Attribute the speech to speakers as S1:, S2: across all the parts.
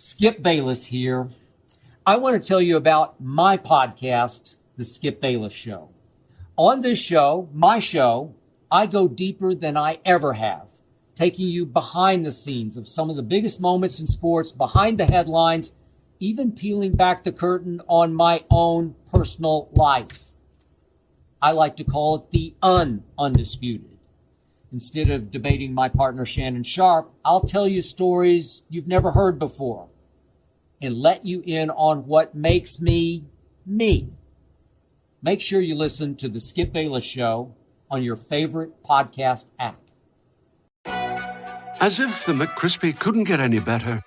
S1: Skip Bayless here. I want to tell you about my podcast, The Skip Bayless Show. On this show, my show, I go deeper than I ever have, taking you behind the scenes of some of the biggest moments in sports, behind the headlines, even peeling back the curtain on my own personal life. I like to call it the undisputed. Instead of debating my partner Shannon Sharp, I'll tell you stories you've never heard before and let you in on what makes me, me. Make sure you listen to The Skip Bayless Show on your favorite podcast app.
S2: As if the McCrispy couldn't get any better,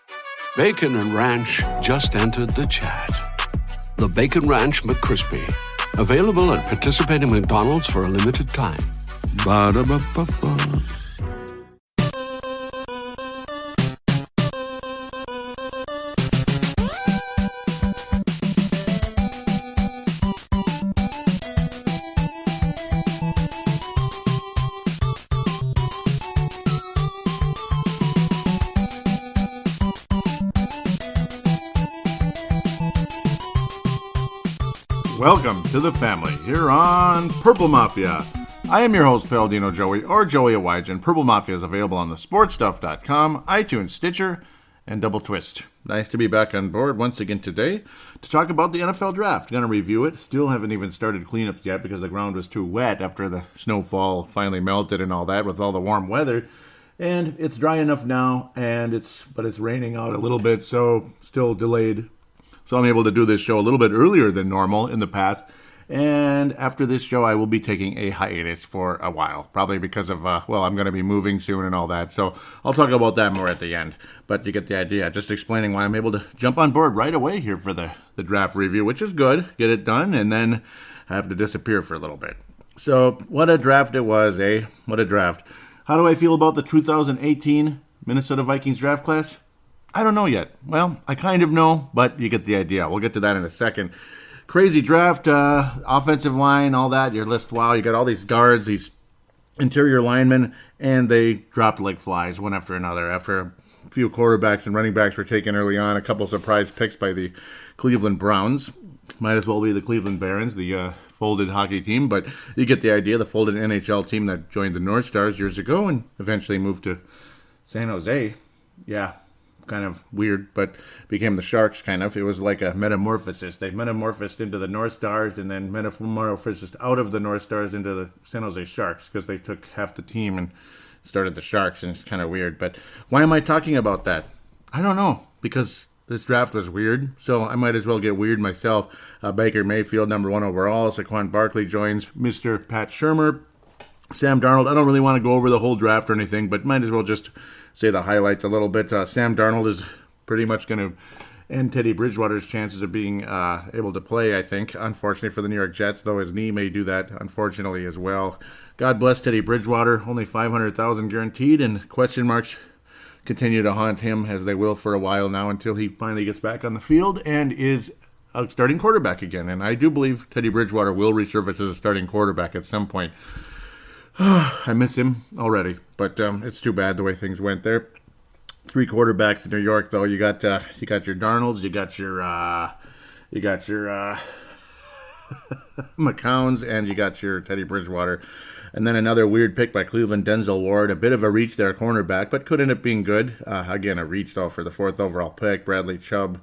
S2: Bacon and Ranch just entered the chat. The Bacon Ranch McCrispy, available at participating McDonald's for a limited time. Ba-da-ba-ba-ba.
S3: Welcome to the family here on Purple Mafia. I am your host, Paladino Joey, or Joey Awajan. Purple Mafia is available on thesportstuff.com, iTunes, Stitcher, and Double Twist. Nice to be back on board once again today to talk about the NFL Draft. Going to review it. Still haven't even started cleanups yet because the ground was too wet after the snowfall finally melted and all that with all the warm weather. And it's dry enough now, but it's raining out a little bit, so still delayed. So I'm able to do this show a little bit earlier than normal in the past. And after this show, I will be taking a hiatus for a while, probably because of, I'm going to be moving soon and all that. So I'll talk about that more at the end. But you get the idea. Just explaining why I'm able to jump on board right away here for the draft review, which is good. Get it done and then have to disappear for a little bit. So what a draft it was, eh? What a draft. How do I feel about the 2018 Minnesota Vikings draft class? I don't know yet. Well, I kind of know, but you get the idea. We'll get to that in a second. Crazy draft, offensive line, all that. Your list, wow, you got all these guards, these interior linemen, and they dropped like flies one after another. After a few quarterbacks and running backs were taken early on, a couple surprise picks by the Cleveland Browns. Might as well be the Cleveland Barons, the folded hockey team, but you get the idea. The folded NHL team that joined the North Stars years ago and eventually moved to San Jose. Yeah. Kind of weird, but became the Sharks, kind of. It was like a metamorphosis. They metamorphosed into the North Stars and then metamorphosed out of the North Stars into the San Jose Sharks because they took half the team and started the Sharks, and it's kind of weird. But why am I talking about that? I don't know, because this draft was weird, so I might as well get weird myself. Baker Mayfield, number 1 overall. Saquon Barkley joins Mr. Pat Shurmur. Sam Darnold, I don't really want to go over the whole draft or anything, but might as well just say the highlights a little bit. Sam Darnold is pretty much going to end Teddy Bridgewater's chances of being able to play, I think, unfortunately for the New York Jets, though his knee may do that, unfortunately, as well. God bless Teddy Bridgewater, only $500,000 guaranteed, and question marks continue to haunt him, as they will for a while now, until he finally gets back on the field and is a starting quarterback again. And I do believe Teddy Bridgewater will resurface as a starting quarterback at some point. I miss him already, but it's too bad the way things went there. 3 quarterbacks in New York, though. You got your Darnolds, you got your McCowns, and you got your Teddy Bridgewater. And then another weird pick by Cleveland, Denzel Ward. A bit of a reach there, cornerback, but could end up being good. Again, a reach, though, for the 4th overall pick. Bradley Chubb.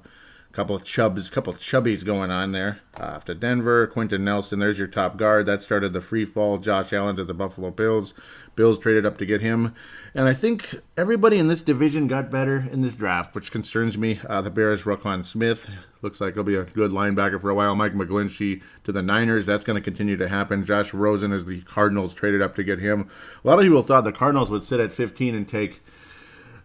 S3: Couple of chubbies going on there. After Denver, Quentin Nelson, there's your top guard. That started the free fall. Josh Allen to the Buffalo Bills. Bills traded up to get him. And I think everybody in this division got better in this draft, which concerns me. The Bears, Roquan Smith. Looks like he'll be a good linebacker for a while. Mike McGlinchey to the Niners. That's going to continue to happen. Josh Rosen as the Cardinals traded up to get him. A lot of people thought the Cardinals would sit at 15 and take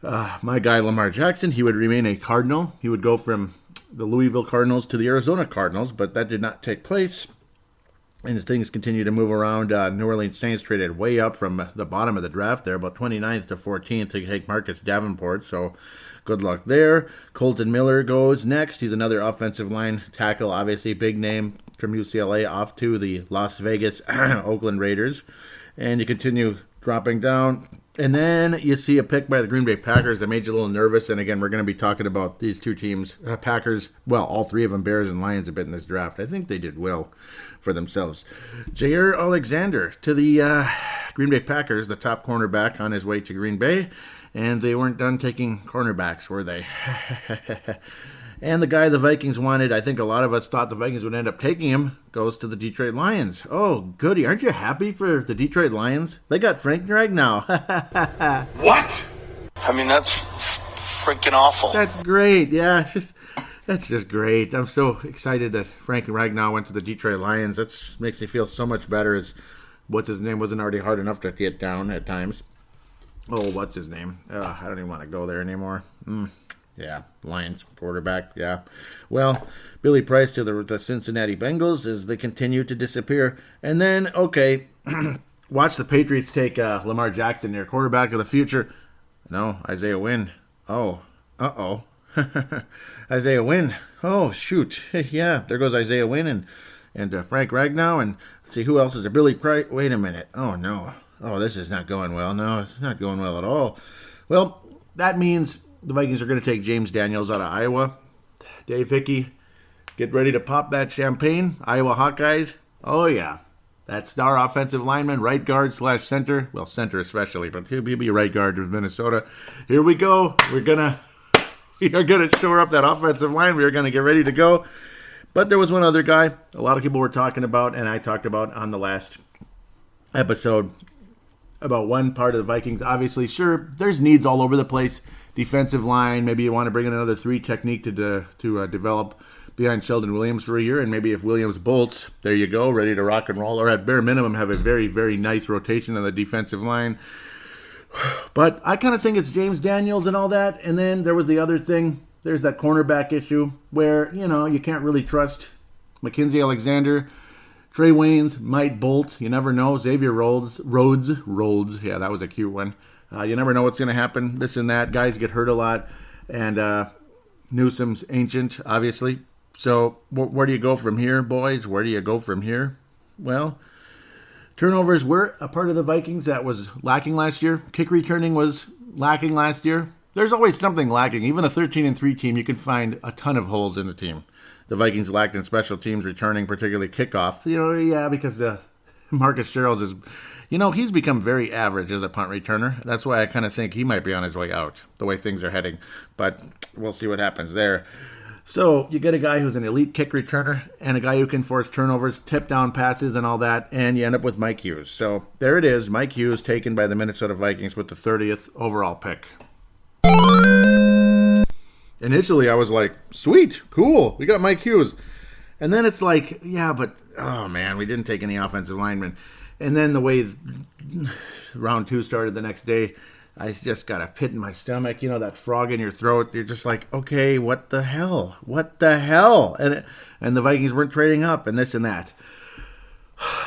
S3: my guy Lamar Jackson. He would remain a Cardinal. He would go from the Louisville Cardinals to the Arizona Cardinals, but that did not take place. And as things continue to move around, New Orleans Saints traded way up from the bottom of the draft there, about 29th to 14th to take Marcus Davenport, so good luck there. Colton Miller goes next. He's another offensive line tackle, obviously big name from UCLA, off to the Las Vegas Oakland Raiders. And you continue dropping down. And then you see a pick by the Green Bay Packers that made you a little nervous. And again, we're going to be talking about these two teams. Packers, well, all three of them, Bears and Lions, a bit in this draft. I think they did well for themselves. Jair Alexander to the Green Bay Packers, the top cornerback on his way to Green Bay. And they weren't done taking cornerbacks, were they? And the guy the Vikings wanted, I think a lot of us thought the Vikings would end up taking him, goes to the Detroit Lions. Oh, goody. Aren't you happy for the Detroit Lions? They got Frank Ragnow.
S4: What? I mean, that's freaking awful.
S3: That's great. Yeah, that's just great. I'm so excited that Frank Ragnow went to the Detroit Lions. That makes me feel so much better, as what's his name wasn't already hard enough to get down at times. Oh, what's his name? I don't even want to go there anymore. Yeah, Lions quarterback, yeah. Well, Billy Price to the Cincinnati Bengals as they continue to disappear. And then, okay, watch the Patriots take Lamar Jackson, their quarterback of the future. No, Isaiah Wynn. Oh, uh-oh. Isaiah Wynn. Oh, shoot. Yeah, there goes Isaiah Wynn and Frank Ragnow. And let's see, who else is there? Billy Price. Wait a minute. Oh, no. Oh, this is not going well. No, it's not going well at all. Well, that means the Vikings are going to take James Daniels out of Iowa. Dave Hickey, get ready to pop that champagne. Iowa Hawkeyes. Oh, yeah. That star offensive lineman, right guard / center. Well, center especially, but he'll be right guard with Minnesota. Here we go. We are going to shore up that offensive line. We are going to get ready to go. But there was one other guy a lot of people were talking about, and I talked about on the last episode about one part of the Vikings. Obviously, sure, there's needs all over the place. Defensive line, maybe you want to bring in another 3 technique to develop behind Sheldon Williams for a year, and maybe if Williams bolts, there you go, ready to rock and roll, or at bare minimum have a very, very nice rotation on the defensive line. But I kind of think it's James Daniels and all that, and then there was the other thing. There's that cornerback issue where, you can't really trust Mackenzie Alexander. Trey Waynes might bolt. You never know. Xavier Rhodes. Yeah, that was a cute one. You never know what's going to happen. This and that. Guys get hurt a lot. And Newsom's ancient, obviously. So where do you go from here, boys? Where do you go from here? Well, turnovers were a part of the Vikings that was lacking last year. Kick returning was lacking last year. There's always something lacking. Even a 13-3 team, you can find a ton of holes in the team. The Vikings lacked in special teams returning, particularly kickoff. Because Marcus Sherrills is, he's become very average as a punt returner. That's why I kind of think he might be on his way out, the way things are heading. But we'll see what happens there. So you get a guy who's an elite kick returner and a guy who can force turnovers, tip down passes and all that, and you end up with Mike Hughes. So there it is, Mike Hughes taken by the Minnesota Vikings with the 30th overall pick. Initially, I was like, sweet, cool, we got Mike Hughes. And then it's like, yeah, but, oh man, we didn't take any offensive linemen. And then the way round 2 started the next day, I just got a pit in my stomach, that frog in your throat. You're just like, okay, what the hell? What the hell? And the Vikings weren't trading up and this and that.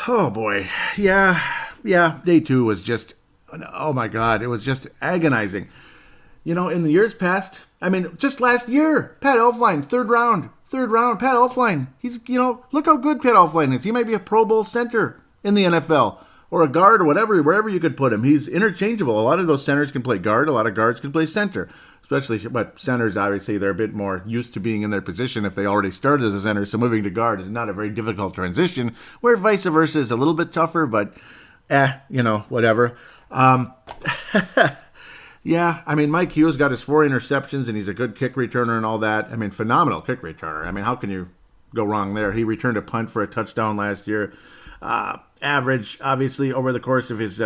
S3: Oh, boy. Yeah, day 2 was just, oh my God, it was just agonizing. In the years past, just last year, Pat Elflein, third round, Pat Elflein. He's, look how good Pat Elflein is. He might be a Pro Bowl center in the NFL or a guard or whatever, wherever you could put him. He's interchangeable. A lot of those centers can play guard. A lot of guards can play center, but centers, obviously, they're a bit more used to being in their position if they already started as a center. So moving to guard is not a very difficult transition, where vice versa is a little bit tougher, but whatever. Yeah, Mike Hughes got his 4 interceptions, and he's a good kick returner and all that. Phenomenal kick returner. How can you go wrong there? He returned a punt for a touchdown last year. Average, obviously, over the course of his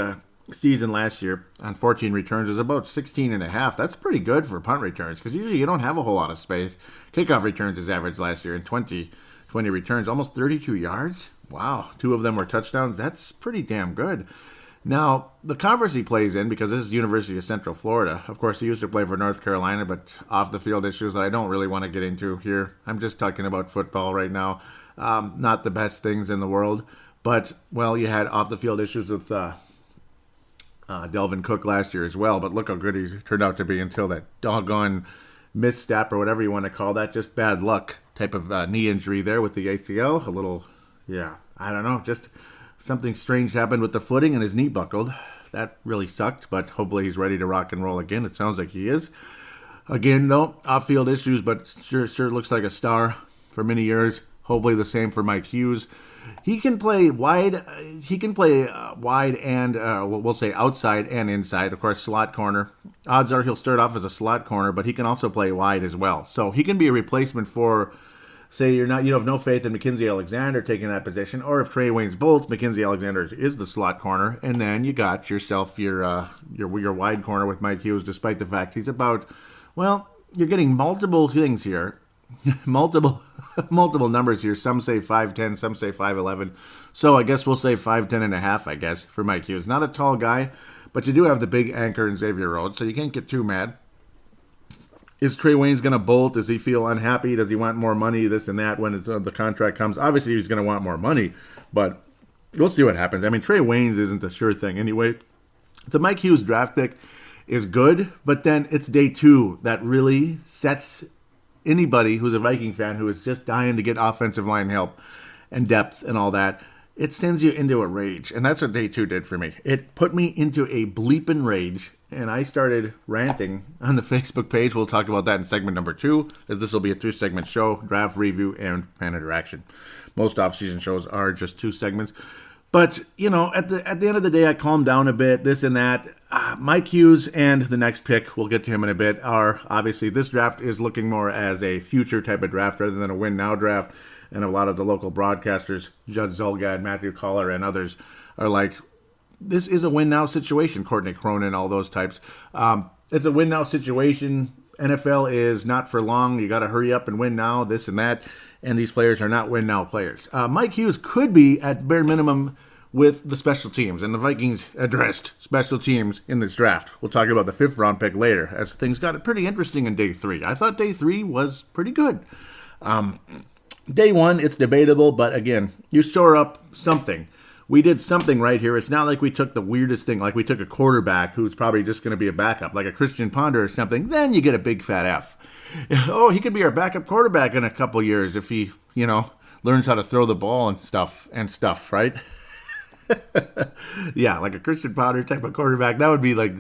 S3: season last year on 14 returns is about 16.5. That's pretty good for punt returns, because usually you don't have a whole lot of space. Kickoff returns is average last year in 20 returns, almost 32 yards. Wow, 2 of them were touchdowns. That's pretty damn good. Now, the conference he plays in, because this is University of Central Florida, of course, he used to play for North Carolina, but off-the-field issues that I don't really want to get into here. I'm just talking about football right now. Not the best things in the world. But, well, you had off-the-field issues with Delvin Cook last year as well, but look how good he turned out to be until that doggone misstep or whatever you want to call that, just bad luck type of knee injury there with the ACL. A little, I don't know, just something strange happened with the footing and his knee buckled. That really sucked, but hopefully he's ready to rock and roll again. It sounds like he is. Again, no off-field issues, but sure looks like a star for many years. Hopefully the same for Mike Hughes. He can play wide. He can play wide and we'll say outside and inside. Of course, slot corner. Odds are he'll start off as a slot corner, but he can also play wide as well. So he can be a replacement for, say, you have no faith in Mackenzie Alexander taking that position, or if Trey Waynes bolts, Mackenzie Alexander is the slot corner, and then you got yourself your wide corner with Mike Hughes. Despite the fact he's about, well, you're getting multiple things here. multiple numbers here. Some say 5'10", some say 5'11". So I guess we'll say 5'10 and a half, I guess, for Mike Hughes. Not a tall guy, but you do have the big anchor in Xavier Rhodes, so you can't get too mad. Is Trey Waynes going to bolt? Does he feel unhappy? Does he want more money, this and that, when the contract comes? Obviously, he's going to want more money, but we'll see what happens. I mean, Trey Waynes isn't a sure thing anyway. The Mike Hughes draft pick is good, but then it's day 2 that really sets anybody who's a Viking fan who is just dying to get offensive line help and depth and all that. It sends you into a rage, and that's what day 2 did for me. It put me into a bleeping rage, and I started ranting on the Facebook page. We'll talk about that in segment number 2, as this will be a 2-segment show: draft review and fan interaction. Most off-season shows are just 2 segments. But, at the end of the day, I calmed down a bit, this and that. Mike Hughes and the next pick, we'll get to him in a bit, are obviously, this draft is looking more as a future type of draft rather than a win-now draft. And a lot of the local broadcasters, Judd Zolgad, Matthew Collar, and others, are like, this is a win-now situation. Courtney Cronin, all those types. It's a win-now situation. NFL is not for long. You got to hurry up and win now, this and that. And these players are not win-now players. Mike Hughes could be, at bare minimum, with the special teams. And the Vikings addressed special teams in this draft. We'll talk about the 5th-round pick later, as things got pretty interesting in day 3. I thought day 3 was pretty good. Day 1, it's debatable, but again, you shore up something. We did something right here. It's not like we took the weirdest thing, like we took a quarterback who's probably just going to be a backup, like a Christian Ponder or something. Then you get a big fat F. Oh, he could be our backup quarterback in a couple years if he, learns how to throw the ball and stuff, right? Yeah, like a Christian Ponder type of quarterback. That would be like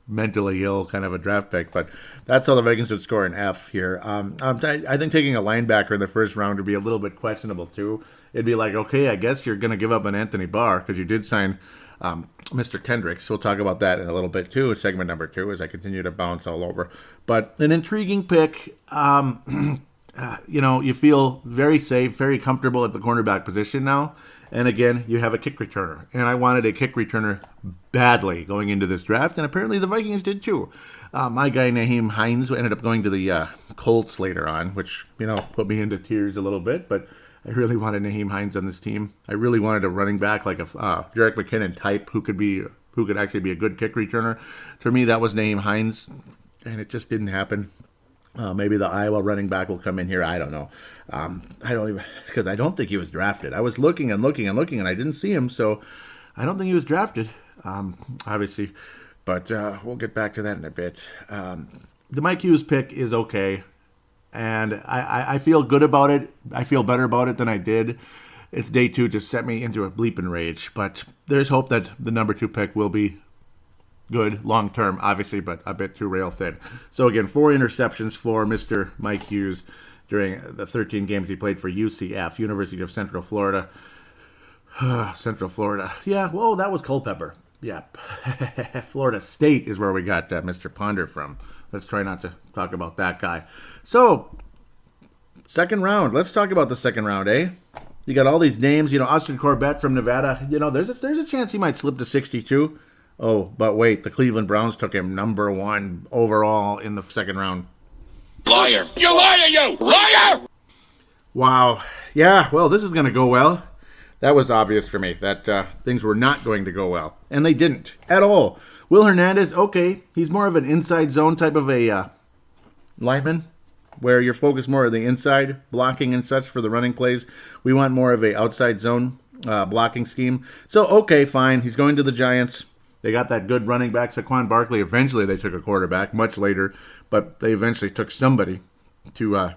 S3: mentally ill kind of a draft pick, but that's how the Vikings would score an F here. I think taking a linebacker in the 1st round would be a little bit questionable too. It'd be like, okay, I guess you're going to give up an Anthony Barr because you did sign Mr. Kendricks. We'll talk about that in a little bit too, segment number 2, as I continue to bounce all over. But an intriguing pick. You feel very safe, very comfortable at the cornerback position now. And again, you have a kick returner. And I wanted a kick returner badly going into this draft, and apparently the Vikings did too. My guy, Nyheim Hines, ended up going to the Colts later on, which, put me into tears a little bit. But I really wanted Nyheim Hines on this team. I really wanted a running back like a Jerick McKinnon type who could actually be a good kick returner. To me, that was Nyheim Hines, and it just didn't happen. Maybe the Iowa running back will come in here. I don't know. Because I don't think he was drafted. I was looking and I didn't see him, so I don't think he was drafted, obviously. But we'll get back to that in a bit. The Mike Hughes pick is okay, and I feel good about it. I feel better about it than I did. It's day 2 to set me into a bleeping rage, but there's hope that the number 2 pick will be good long term, obviously, but a bit too rail thin. So again, 4 interceptions for Mr. Mike Hughes during the 13 games he played for UCF, University of Central Florida. Central Florida. Yeah, well, that was Culpepper. Yeah. Florida State is where we got Mr. Ponder from. Let's try not to talk about that guy. So, 2nd round. Let's talk about the 2nd round, eh? You got all these names. Austin Corbett from Nevada. There's a chance he might slip to 62. Oh, but wait, the Cleveland Browns took him number 1 overall in the 2nd round.
S4: Liar. You liar, you liar!
S3: Wow. Yeah, well, this is going to go well. That was obvious for me, that things were not going to go well. And they didn't at all. Will Hernandez, okay, he's more of an inside zone type of a lineman, where you're focused more on the inside, blocking and such for the running plays. We want more of a outside zone blocking scheme. So, okay, fine. He's going to the Giants. They got that good running back, Saquon Barkley. Eventually they took a quarterback, much later, but they eventually took somebody to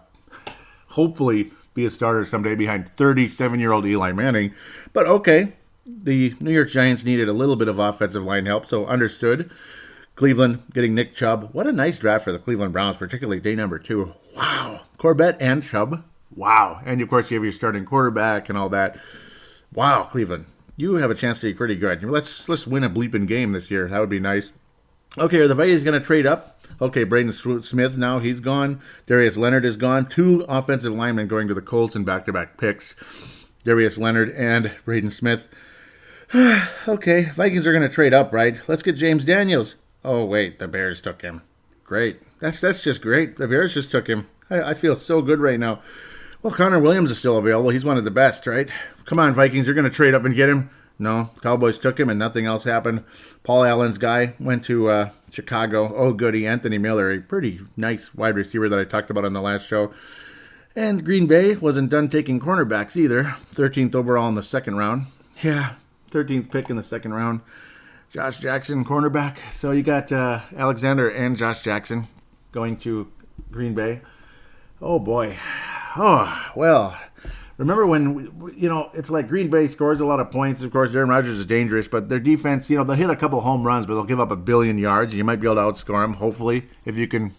S3: hopefully be a starter someday behind 37-year-old Eli Manning. But okay, the New York Giants needed a little bit of offensive line help, so understood. Cleveland getting Nick Chubb. What a nice draft for the Cleveland Browns, particularly day number 2. Wow. Corbett and Chubb. Wow. And, of course, you have your starting quarterback and all that. Wow, Cleveland. You have a chance to be pretty good. Let's win a bleeping game this year. That would be nice. Okay, are the Vikings going to trade up? Okay, Braden Smith now, he's gone. Darius Leonard is gone. 2 offensive linemen going to the Colts in back-to-back picks. Darius Leonard and Braden Smith. Okay, Vikings are going to trade up, right? Let's get James Daniels. Oh, wait, the Bears took him. Great. That's just great. The Bears just took him. I feel so good right now. Well, Connor Williams is still available. He's one of the best, right? Come on, Vikings, you're going to trade up and get him? No, Cowboys took him and nothing else happened. Paul Allen's guy went to Chicago. Oh, goody, Anthony Miller, a pretty nice wide receiver that I talked about on the last show. And Green Bay wasn't done taking cornerbacks either. 13th overall in the second round. Yeah, 13th pick in the second round. Josh Jackson, cornerback. So you got Alexander and Josh Jackson going to Green Bay. Oh, boy. Oh, well, remember when, it's like Green Bay scores a lot of points. Of course, Aaron Rodgers is dangerous, but their defense, they'll hit a couple home runs, but they'll give up 1 billion yards. You might be able to outscore them, hopefully, if you can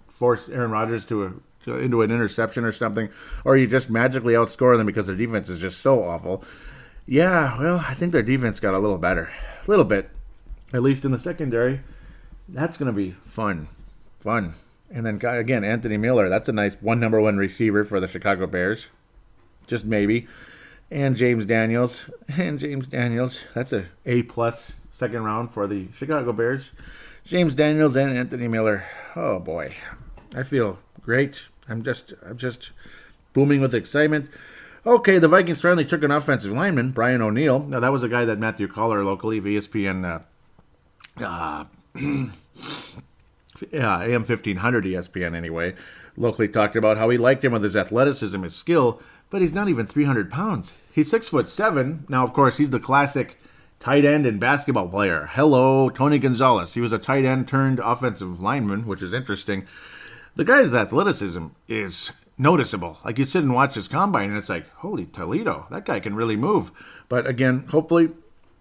S3: force Aaron Rodgers into an interception or something, or you just magically outscore them because their defense is just so awful. Yeah, well, I think their defense got a little better. A little bit, at least in the secondary. That's going to be fun. And then, again, Anthony Miller, that's a nice number one receiver for the Chicago Bears. Just maybe. And James Daniels, that's a A-plus second round for the Chicago Bears. James Daniels and Anthony Miller. Oh, boy. I feel great. I'm just booming with excitement. Okay, the Vikings finally took an offensive lineman, Brian O'Neill. Now, that was a guy that Matthew Coller, locally, ESPN, AM 1500 ESPN anyway, locally talked about how he liked him with his athleticism, his skill, but he's not even 300 pounds. He's 6'7". Now, of course, he's the classic tight end and basketball player. Hello, Tony Gonzalez. He was a tight end turned offensive lineman, which is interesting. The guy's athleticism is noticeable. Like, you sit and watch his combine, and it's like, holy Toledo, that guy can really move. But again, hopefully,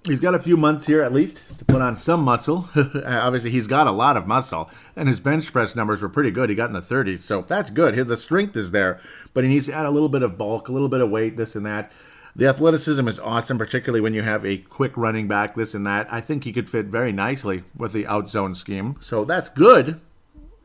S3: he's got a few months here at least to put on some muscle. Obviously, he's got a lot of muscle, and his bench press numbers were pretty good. He got in the 30s, so that's good. The strength is there, but he needs to add a little bit of bulk, a little bit of weight, this and that. The athleticism is awesome, particularly when you have a quick running back, this and that. I think he could fit very nicely with the outzone scheme, so that's good.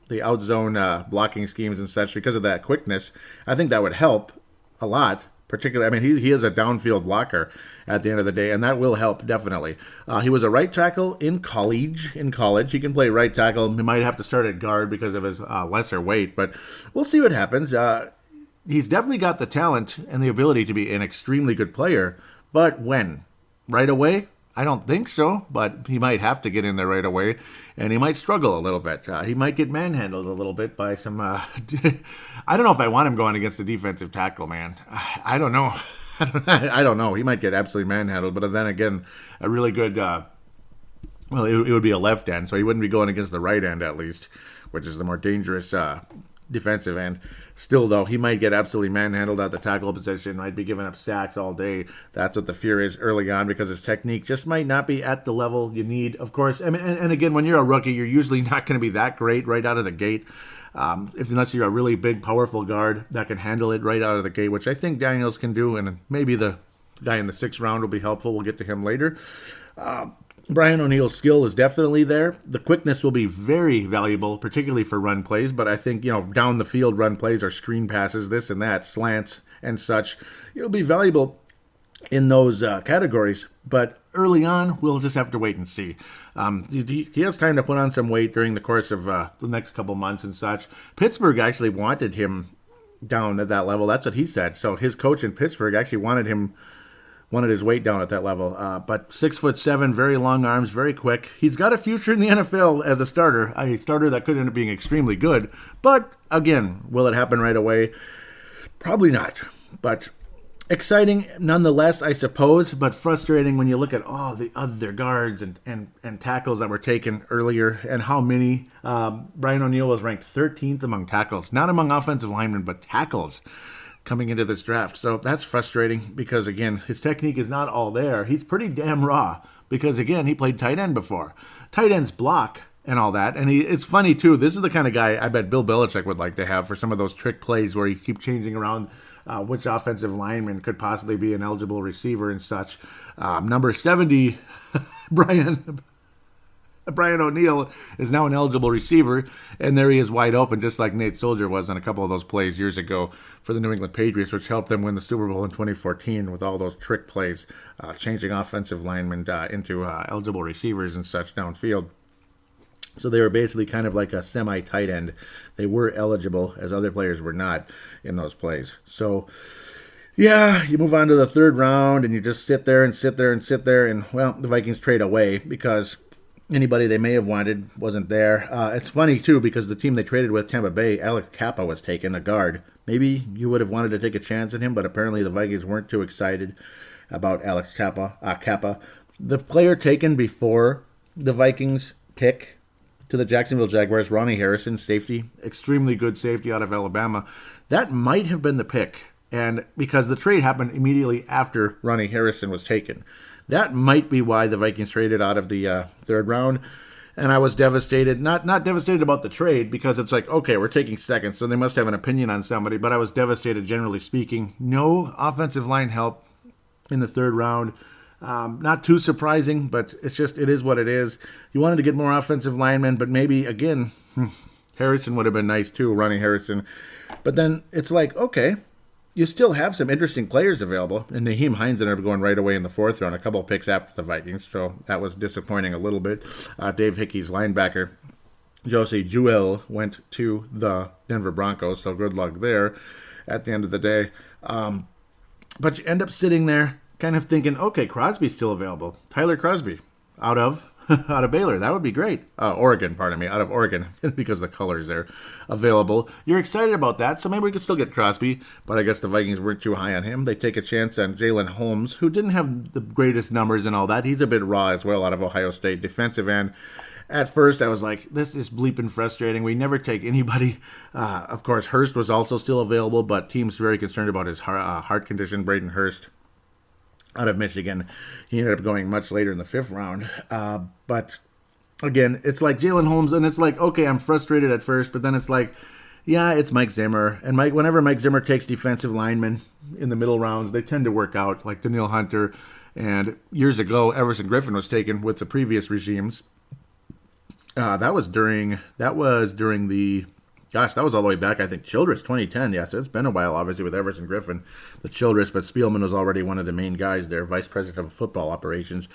S3: The outzone blocking schemes and such, because of that quickness, I think that would help a lot. Particularly, I mean, he is a downfield blocker at the end of the day, and that will help, definitely. He was a right tackle in college. He can play right tackle. He might have to start at guard because of his lesser weight, but we'll see what happens. He's definitely got the talent and the ability to be an extremely good player, but when? Right away? I don't think so, but he might have to get in there right away, and he might struggle a little bit. He might get manhandled a little bit by some... I don't know if I want him going against a defensive tackle, man. I don't know. I don't know. He might get absolutely manhandled, but then again, a really good... it would be a left end, so he wouldn't be going against the right end, at least, which is the more dangerous defensive end. Still, though, he might get absolutely manhandled at the tackle position, might be giving up sacks all day. That's what the fear is early on, because his technique just might not be at the level you need. Of course, I mean, and again, when you're a rookie, you're usually not going to be that great right out of the gate, unless you're a really big, powerful guard that can handle it right out of the gate, which I think Daniels can do, and maybe the guy in the 6th round will be helpful. We'll get to him later. Brian O'Neill's skill is definitely there. The quickness will be very valuable, particularly for run plays, but I think, down the field run plays or screen passes, this and that, slants and such, it'll be valuable in those categories. But early on, we'll just have to wait and see. He has time to put on some weight during the course of the next couple months and such. Pittsburgh actually wanted him down at that level. That's what he said. So his coach in Pittsburgh actually wanted his weight down at that level. But 6'7", very long arms, very quick. He's got a future in the NFL as a starter that could end up being extremely good. But again, will it happen right away? Probably not. But exciting nonetheless, I suppose, but frustrating when you look at all the other guards and tackles that were taken earlier and how many. Brian O'Neill was ranked 13th among tackles, not among offensive linemen, but tackles. coming into this draft. So that's frustrating because, again, his technique is not all there. He's pretty damn raw because, again, he played tight end before. Tight ends block and all that. And it's funny, too. This is the kind of guy I bet Bill Belichick would like to have for some of those trick plays where you keep changing around which offensive lineman could possibly be an eligible receiver and such. Number 70, Brian O'Neill is now an eligible receiver, and there he is wide open, just like Nate Soldier was on a couple of those plays years ago for the New England Patriots, which helped them win the Super Bowl in 2014 with all those trick plays, changing offensive linemen into eligible receivers and such downfield. So they were basically kind of like a semi-tight end. They were eligible, as other players were not in those plays. So, yeah, you move on to the third round, and you just sit there, and, well, the Vikings trade away because anybody they may have wanted wasn't there. It's funny, too, because the team they traded with, Tampa Bay, Alex Kappa was taken, a guard. Maybe you would have wanted to take a chance on him, but apparently the Vikings weren't too excited about Alex Kappa. The player taken before the Vikings pick to the Jacksonville Jaguars, Ronnie Harrison, safety, extremely good safety out of Alabama. That might have been the pick, and because the trade happened immediately after Ronnie Harrison was taken. That might be why the Vikings traded out of the third round, and I was devastated. Not devastated about the trade, because it's like, okay, we're taking second, so they must have an opinion on somebody, but I was devastated, generally speaking. No offensive line help in the third round. Not too surprising, but it is what it is. You wanted to get more offensive linemen, but maybe, again, Harrison would have been nice too, Ronnie Harrison. But then it's like, okay, you still have some interesting players available. And Naheem Hines ended up going right away in the fourth round, a couple of picks after the Vikings, so that was disappointing a little bit. Dave Hickey's linebacker, Josie Jewell, went to the Denver Broncos, so good luck there at the end of the day. But you end up sitting there kind of thinking, okay, Crosby's still available. Tyler Crosby out of Baylor. That would be great. Out of Oregon, because the colors there available. You're excited about that, so maybe we could still get Crosby, but I guess the Vikings weren't too high on him. They take a chance on Jalen Holmes, who didn't have the greatest numbers and all that. He's a bit raw as well out of Ohio State, defensive end. At first, I was like, this is bleeping frustrating. We never take anybody. Of course, Hurst was also still available, but teams very concerned about his heart condition, Braden Hurst, out of Michigan. He ended up going much later in the fifth round. But again, it's like Jalen Holmes, and it's like, okay, I'm frustrated at first, but then it's like, yeah, it's Mike Zimmer. And whenever Mike Zimmer takes defensive linemen in the middle rounds, they tend to work out, like Daniil Hunter. And years ago, Everson Griffin was taken with the previous regimes. That was during the... Gosh, that was all the way back, I think, Childress, 2010. Yes, it's been a while, obviously, with Everson Griffin, the Childress, but Spielman was already one of the main guys there, vice president of football operations.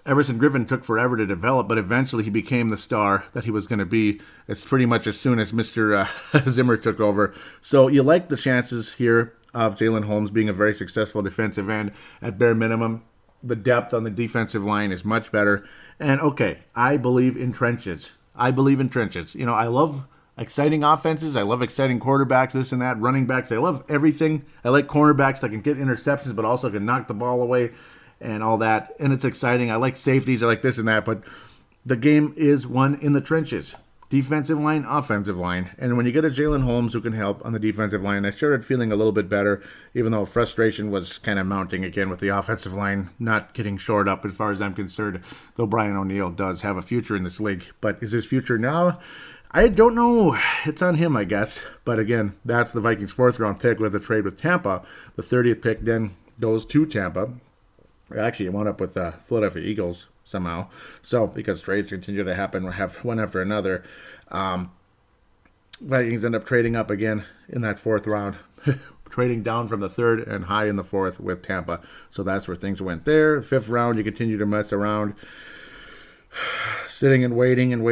S3: Everson Griffin took forever to develop, but eventually he became the star that he was going to be. It's pretty much as soon as Mr. Zimmer took over. So you like the chances here of Jalen Holmes being a very successful defensive end. At bare minimum, the depth on the defensive line is much better. And, okay, I believe in trenches. You know, I love exciting offenses. I love exciting quarterbacks, this and that, running backs. I love everything. I like cornerbacks that can get interceptions but also can knock the ball away and all that. And it's exciting. I like safeties. I like this and that. But the game is won in the trenches. Defensive line, offensive line. And when you get a Jalen Holmes who can help on the defensive line, I started feeling a little bit better, even though frustration was kind of mounting again with the offensive line not getting shored up as far as I'm concerned, though Brian O'Neill does have a future in this league. But is his future now? I don't know. It's on him, I guess. But again, that's the Vikings' fourth-round pick with a trade with Tampa. The 30th pick then goes to Tampa. Actually, it wound up with the Philadelphia Eagles somehow. So, because trades continue to happen one after another, Vikings end up trading up again in that fourth round, trading down from the third and high in the fourth with Tampa. So that's where things went there. Fifth round, you continue to mess around, sitting and waiting, and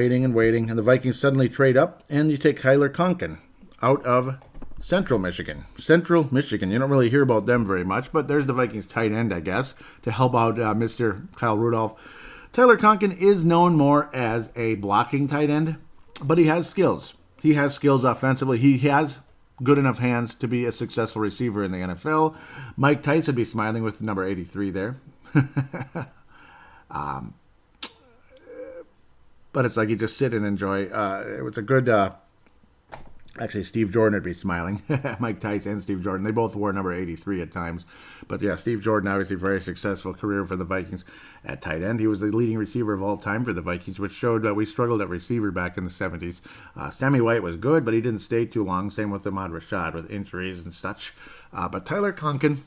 S3: the Vikings suddenly trade up, and you take Kyler Conkin out of Central Michigan. You don't really hear about them very much, but there's the Vikings tight end, I guess, to help out Mr. Kyle Rudolph. Tyler Conkin is known more as a blocking tight end, but he has skills. He has skills offensively. He has good enough hands to be a successful receiver in the NFL. Mike Tice would be smiling with number 83 there. But it's like you just sit and enjoy. It was a good Actually, Steve Jordan would be smiling. Mike Tice and Steve Jordan. They both wore number 83 at times. But yeah, Steve Jordan, obviously, very successful career for the Vikings at tight end. He was the leading receiver of all time for the Vikings, which showed that we struggled at receiver back in the 70s. Sammy White was good, but he didn't stay too long. Same with Ahmad Rashad with injuries and such. But Tyler Conkin,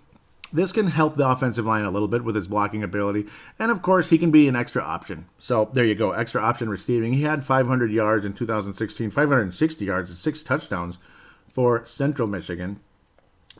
S3: this can help the offensive line a little bit with his blocking ability. And, of course, he can be an extra option. So, there you go, extra option receiving. He had 500 yards in 2016, 560 yards and 6 touchdowns for Central Michigan.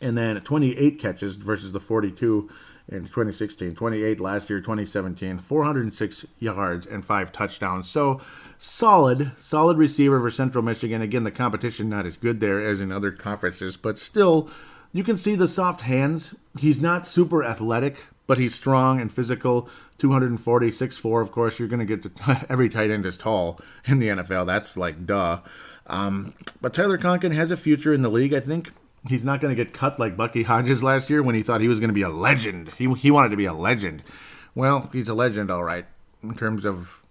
S3: And then 28 catches versus the 42 in 2016. 28 last year, 2017. 406 yards and 5 touchdowns. So, solid receiver for Central Michigan. Again, the competition not as good there as in other conferences, but still, you can see the soft hands. He's not super athletic, but he's strong and physical. 240, 6'4". Of course, you're going to get to every tight end is tall in the NFL. That's like duh. But Tyler Conkin has a future in the league, I think. He's not going to get cut like Bucky Hodges last year when he thought he was going to be a legend. He wanted to be a legend. Well, he's a legend, all right, in terms of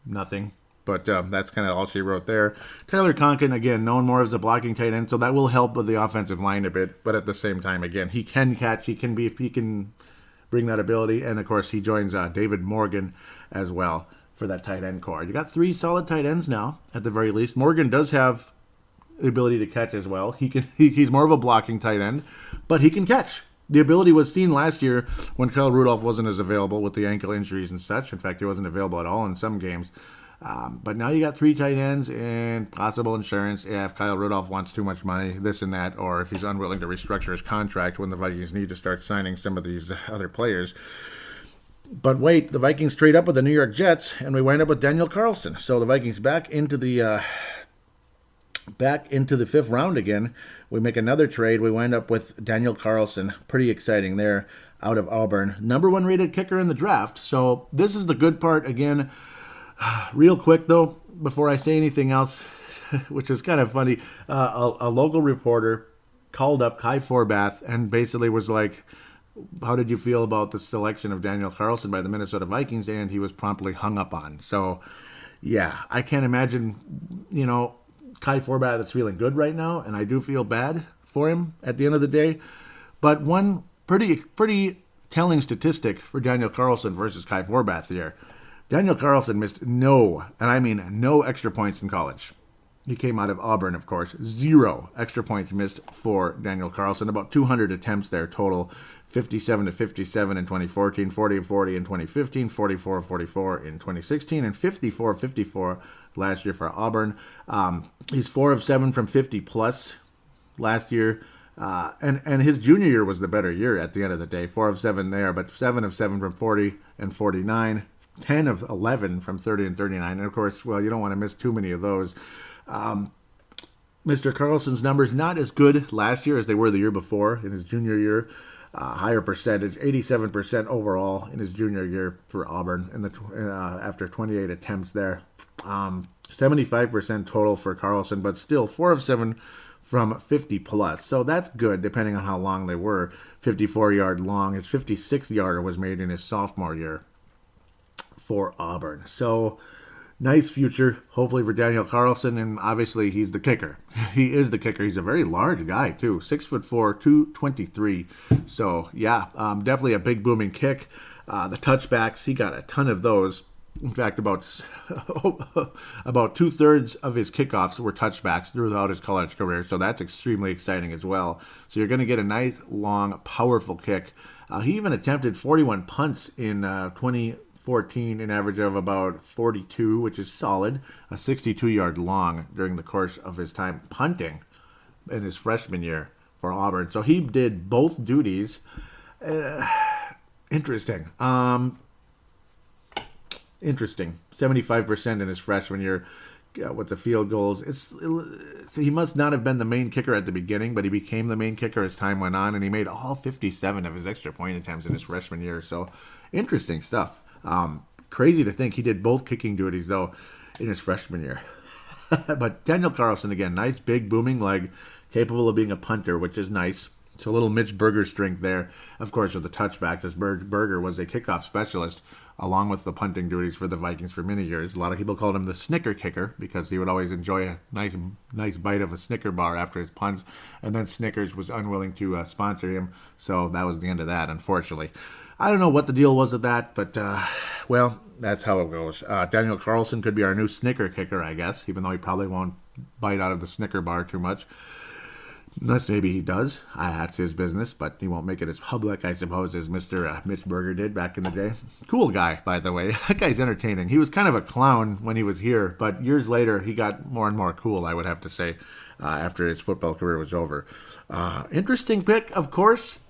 S3: nothing. But that's kind of all she wrote there. Tyler Conkin, again, known more as a blocking tight end, so that will help with the offensive line a bit. But at the same time, again, he can catch. He can bring that ability. And, of course, he joins David Morgan as well for that tight end core. You got 3 solid tight ends now, at the very least. Morgan does have the ability to catch as well. He's more of a blocking tight end, but he can catch. The ability was seen last year when Kyle Rudolph wasn't as available with the ankle injuries and such. In fact, he wasn't available at all in some games. But now you got 3 tight ends and possible insurance if Kyle Rudolph wants too much money, this and that, or if he's unwilling to restructure his contract when the Vikings need to start signing some of these other players. But wait, the Vikings trade up with the New York Jets, and we wind up with Daniel Carlson. So the Vikings back into the 5th round again. We make another trade. We wind up with Daniel Carlson. Pretty exciting there out of Auburn. Number 1 rated kicker in the draft. So this is the good part again. Real quick, though, before I say anything else, which is kind of funny, a local reporter called up Kai Forbath and basically was like, how did you feel about the selection of Daniel Carlson by the Minnesota Vikings? And he was promptly hung up on. So, yeah, I can't imagine, Kai Forbath is feeling good right now, and I do feel bad for him at the end of the day. But one pretty telling statistic for Daniel Carlson versus Kai Forbath here. Daniel Carlson missed no extra points in college. He came out of Auburn, of course. 0 extra points missed for Daniel Carlson. About 200 attempts there total. 57 to 57 in 2014, 40 to 40 in 2015, 44 to 44 in 2016, and 54 54 last year for Auburn. He's 4 of 7 from 50 plus last year. And his junior year was the better year at the end of the day. 4 of 7 there, but 7 of 7 from 40 and 49. 10 of 11 from 30 and 39. And, of course, well, you don't want to miss too many of those. Mr. Carlson's numbers not as good last year as they were the year before in his junior year. Higher percentage, 87% overall in his junior year for Auburn after 28 attempts there. 75% total for Carlson, but still 4 of 7 from 50 plus. So that's good depending on how long they were. 54-yard long. His 56-yarder was made in his sophomore year for Auburn. So nice future, hopefully, for Daniel Carlson, and obviously he's the kicker. He is the kicker. He's a very large guy, too. 6'4", 223. So, yeah, definitely a big booming kick. The touchbacks, he got a ton of those. In fact, about 2/3 of his kickoffs were touchbacks throughout his college career, so that's extremely exciting as well. So you're going to get a nice, long, powerful kick. He even attempted 41 punts in 2014, an average of about 42, which is solid, a 62-yard long during the course of his time punting in his freshman year for Auburn. So he did both duties. Interesting. 75% in his freshman year with the field goals. He must not have been the main kicker at the beginning, but he became the main kicker as time went on, and he made all 57 of his extra point attempts in his freshman year. So interesting stuff. Crazy to think he did both kicking duties, though, in his freshman year. But Daniel Carlson, again, nice, big, booming leg, capable of being a punter, which is nice. So a little Mitch Berger strength there, of course, with the touchbacks, as Berger was a kickoff specialist along with the punting duties for the Vikings for many years. A lot of people called him the Snicker Kicker because he would always enjoy a nice bite of a Snicker bar after his punts, and then Snickers was unwilling to sponsor him, so that was the end of that, unfortunately. I don't know what the deal was with that, but, well, that's how it goes. Daniel Carlson could be our new Snicker Kicker, I guess, even though he probably won't bite out of the Snicker bar too much. Unless maybe he does. That's his business, but he won't make it as public, I suppose, as Mr. Mitch Berger did back in the day. Cool guy, by the way. That guy's entertaining. He was kind of a clown when he was here, but years later, he got more and more cool, I would have to say, after his football career was over. Interesting pick, of course.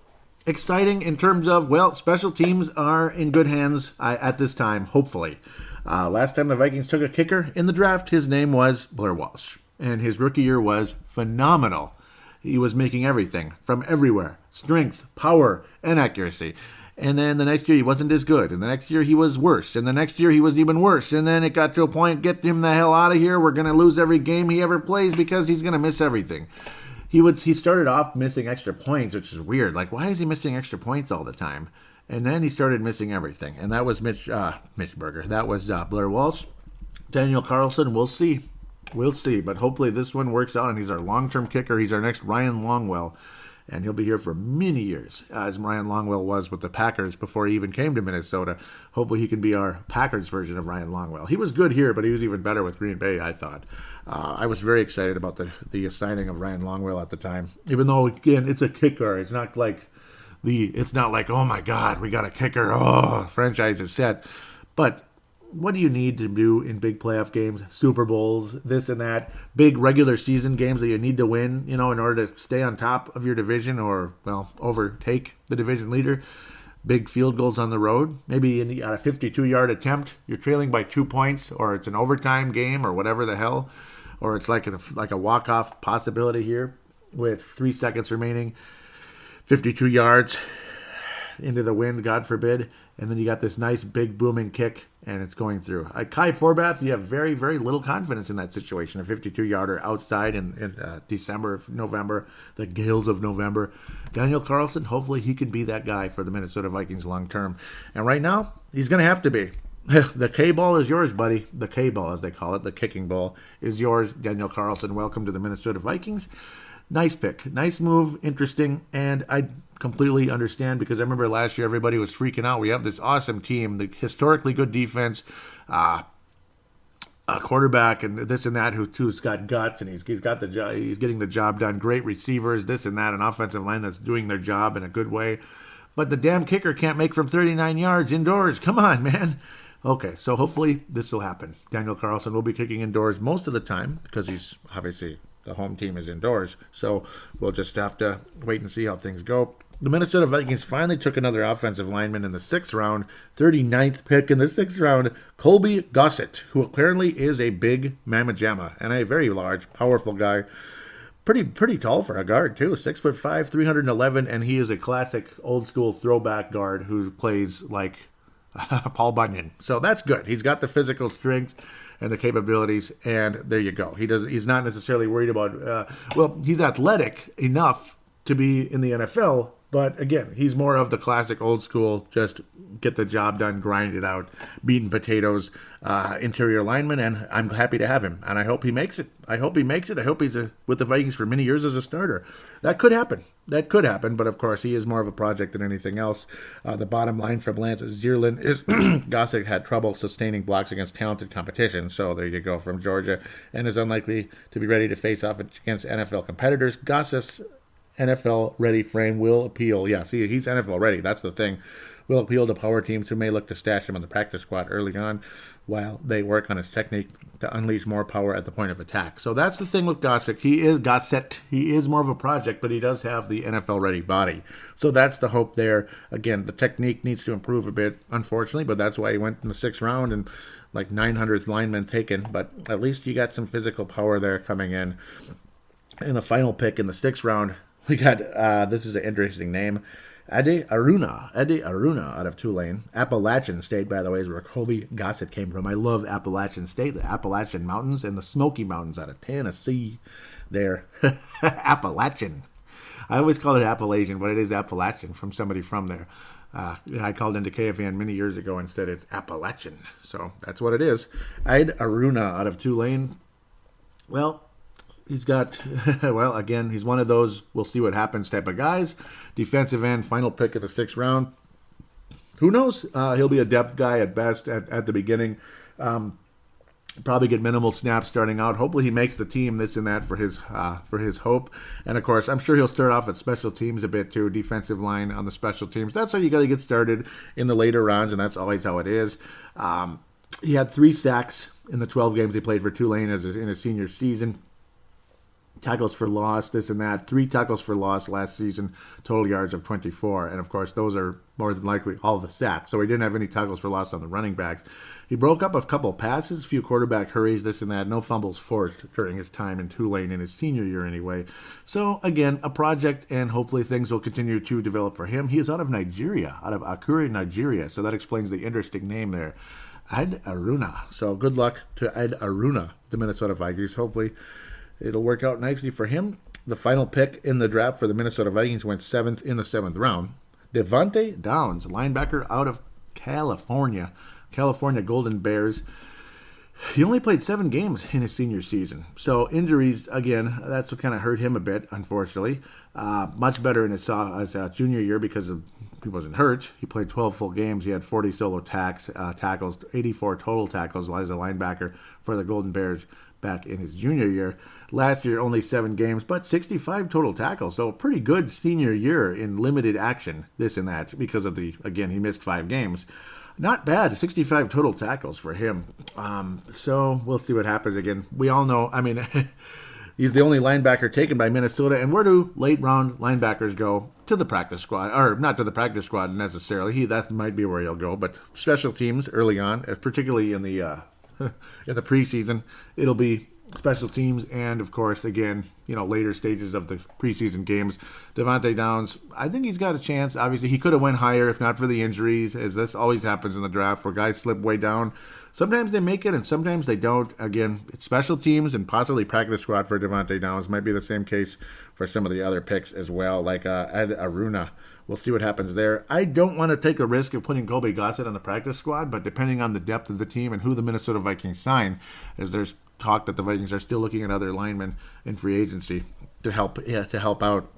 S3: Exciting in terms of, well, special teams are in good hands at this time, hopefully. Last time the Vikings took a kicker in the draft, his name was Blair Walsh, and his rookie year was phenomenal. He was making everything from everywhere, strength, power, and accuracy. And then the next year he wasn't as good, and the next year he was worse, and the next year he was even worse, and then it got to a point, get him the hell out of here, we're going to lose every game he ever plays because he's going to miss everything. He started off missing extra points, which is weird. Like, why is he missing extra points all the time? And then he started missing everything. And that was Mitch Berger. That was Blair Walsh. Daniel Carlson, we'll see. We'll see. But hopefully this one works out, and he's our long-term kicker. He's our next Ryan Longwell. And he'll be here for many years, as Ryan Longwell was with the Packers before he even came to Minnesota. Hopefully he can be our Packers version of Ryan Longwell. He was good here, but he was even better with Green Bay, I thought. I was very excited about the signing of Ryan Longwell at the time. Even though, again, it's a kicker. It's not like, oh my God, we got a kicker. Oh, franchise is set. But what do you need to do in big playoff games, Super Bowls, this and that, big regular season games that you need to win, in order to stay on top of your division or, well, overtake the division leader? Big field goals on the road. Maybe on a 52-yard attempt, you're trailing by 2 points, or it's an overtime game or whatever the hell, or it's like a walk-off possibility here with 3 seconds remaining, 52 yards into the wind, God forbid, and then you got this nice big booming kick, and it's going through. Kai Forbath, you have very, very little confidence in that situation. A 52-yarder outside in November, the gales of November. Daniel Carlson, hopefully he can be that guy for the Minnesota Vikings long term. And right now, he's going to have to be. The K-ball is yours, buddy. The K-ball, as they call it, the kicking ball, is yours. Daniel Carlson, welcome to the Minnesota Vikings. Nice pick. Nice move. Interesting. And I completely understand, because I remember last year everybody was freaking out. We have this awesome team, the historically good defense, a quarterback and this and that who's got guts, and he's got the job. He's getting the job done. Great receivers, this and that, an offensive line that's doing their job in a good way. But the damn kicker can't make from 39 yards indoors. Come on, man. Okay, so hopefully this will happen. Daniel Carlson will be kicking indoors most of the time because he's obviously, the home team is indoors. So we'll just have to wait and see how things go. The Minnesota Vikings finally took another offensive lineman in the 6th round, 39th pick in the 6th round, Colby Gossett, who apparently is a big mamma jamma and a very large, powerful guy. Pretty tall for a guard, too. 6'5", 311, and he is a classic old-school throwback guard who plays like Paul Bunyan. So that's good. He's got the physical strength and the capabilities, and there you go. He's not necessarily worried about, he's athletic enough to be in the NFL, but again, he's more of the classic old school, just get the job done, grind it out, beating potatoes, interior lineman, and I'm happy to have him, and I hope he makes it. I hope he's with the Vikings for many years as a starter. That could happen, but of course, he is more of a project than anything else. The bottom line from Lance Zierlein is Gossett had trouble sustaining blocks against talented competition, so there you go, from Georgia, and is unlikely to be ready to face off against NFL competitors. Gossett's NFL-ready frame will appeal. Yeah, see, he's NFL-ready. That's the thing. Will appeal to power teams who may look to stash him on the practice squad early on while they work on his technique to unleash more power at the point of attack. So that's the thing with Gossett. He is more of a project, but he does have the NFL-ready body. So that's the hope there. Again, the technique needs to improve a bit, unfortunately, but that's why he went in the 6th round and like 900th lineman taken. But at least you got some physical power there coming in. In the final pick in the 6th round, we got, this is an interesting name, Ade Aruna out of Tulane. Appalachian State, by the way, is where Colby Gossett came from. I love Appalachian State, the Appalachian Mountains and the Smoky Mountains out of Tennessee there. Appalachian. I always call it Appalachian, but it is Appalachian from somebody from there. I called into KFAN many years ago and said it's Appalachian. So that's what it is. Ed Aruna out of Tulane. Well, he's got, well, again, he's one of those we'll see what happens type of guys. Defensive end, final pick of the 6th round. Who knows? He'll be a depth guy at best at the beginning. Probably get minimal snaps starting out. Hopefully he makes the team, this and that for his hope. And of course, I'm sure he'll start off at special teams a bit too, defensive line on the special teams. That's how you got to get started in the later rounds, and that's always how it is. He had 3 sacks in the 12 games he played for Tulane in his senior season. Tackles for loss, this and that. 3 tackles for loss last season, total yards of 24. And of course, those are more than likely all the sacks. So he didn't have any tackles for loss on the running backs. He broke up a couple passes, a few quarterback hurries, this and that. No fumbles forced during his time in Tulane in his senior year anyway. So again, a project, and hopefully things will continue to develop for him. He is out of Nigeria, out of Akure, Nigeria. So that explains the interesting name there. Ed Aruna. So good luck to Ed Aruna, the Minnesota Vikings. Hopefully it'll work out nicely for him. The final pick in the draft for the Minnesota Vikings went 7th in the 7th round. Devontae Downs, linebacker out of California Golden Bears. He only played 7 games in his senior season. So injuries, again, that's what kind of hurt him a bit, unfortunately. Much better in his junior year because he wasn't hurt. He played 12 full games. He had 40 solo tackles, 84 total tackles as a linebacker for the Golden Bears back in his junior year. Last year, only 7 games, but 65 total tackles. So a pretty good senior year in limited action, this and that, because of he missed 5 games. Not bad, 65 total tackles for him. So we'll see what happens again. We all know, he's the only linebacker taken by Minnesota. And where do late round linebackers go? To the practice squad, or not to the practice squad necessarily. That might be where he'll go, but special teams early on, particularly in the in the preseason, it'll be special teams, and of course, again, later stages of the preseason games. Devontae Downs, I think he's got a chance. Obviously, he could have went higher if not for the injuries, as this always happens in the draft where guys slip way down. Sometimes they make it, and sometimes they don't. Again, it's special teams and possibly practice squad for Devontae Downs. Might be the same case for some of the other picks as well, like Ed Aruna. We'll see what happens there. I don't want to take the risk of putting Colby Gossett on the practice squad, but depending on the depth of the team and who the Minnesota Vikings sign, as there's talk that the Vikings are still looking at other linemen in free agency to help out,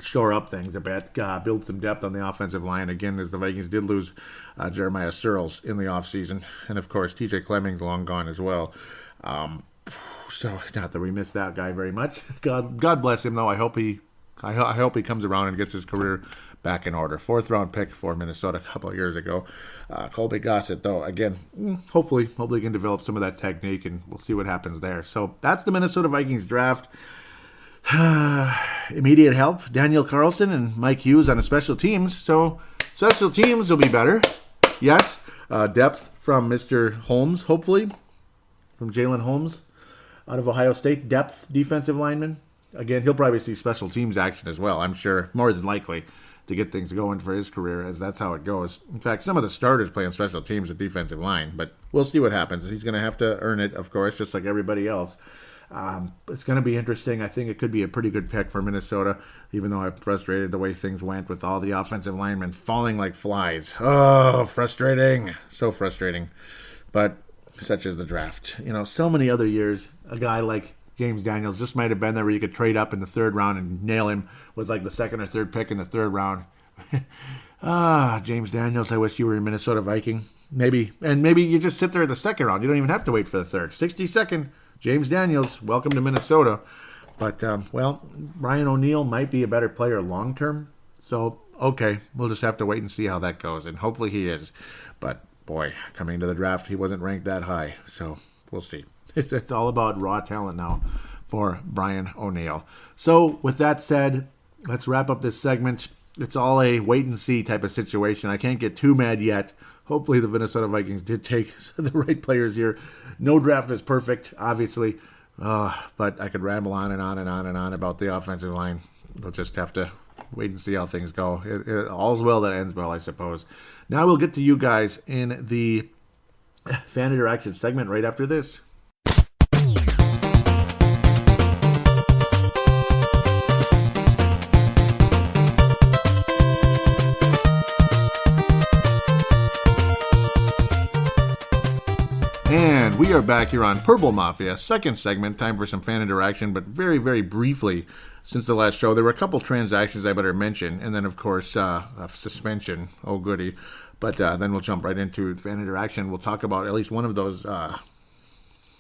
S3: shore up things a bit, build some depth on the offensive line. Again, as the Vikings did lose Jeremiah Searles in the offseason, and of course TJ Clemmings long gone as well. So not that we miss that guy very much. God bless him though. I hope he comes around and gets his career back in order. 4th round pick for Minnesota a couple of years ago. Colby Gossett, though, again, hopefully he can develop some of that technique, and we'll see what happens there. So that's the Minnesota Vikings draft. Immediate help, Daniel Carlson and Mike Hughes on the special teams. So special teams will be better. Yes, depth from Mr. Holmes, hopefully, from Jalen Holmes out of Ohio State. Depth defensive lineman. Again, he'll probably see special teams action as well, I'm sure, more than likely, to get things going for his career, as that's how it goes. In fact, some of the starters play on special teams at defensive line, but we'll see what happens. He's going to have to earn it, of course, just like everybody else. It's going to be interesting. I think it could be a pretty good pick for Minnesota, even though I'm frustrated the way things went with all the offensive linemen falling like flies. Oh, frustrating. So frustrating. But such is the draft. So many other years, a guy like James Daniels just might have been there where you could trade up in the 3rd round and nail him with like the 2nd or 3rd pick in the 3rd round. James Daniels, I wish you were a Minnesota Viking. Maybe you just sit there in the 2nd round. You don't even have to wait for the 3rd. 62nd, James Daniels, welcome to Minnesota. But, Ryan O'Neal might be a better player long term. So, okay, we'll just have to wait and see how that goes. And hopefully he is. But, boy, coming to the draft, he wasn't ranked that high. So, we'll see. It's all about raw talent now for Brian O'Neill. So with that said, let's wrap up this segment. It's all a wait-and-see type of situation. I can't get too mad yet. Hopefully the Minnesota Vikings did take the right players here. No draft is perfect, obviously, but I could ramble on and on and on and on about the offensive line. We'll just have to wait and see how things go. All's well that ends well, I suppose. Now we'll get to you guys in the fan interaction segment right after this. And we are back here on Purple Mafia, second segment. Time for some fan interaction, but very, very briefly, since the last show, there were a couple transactions I better mention, and then, of course, a suspension. Oh, goody. But then we'll jump right into fan interaction. We'll talk about at least one of those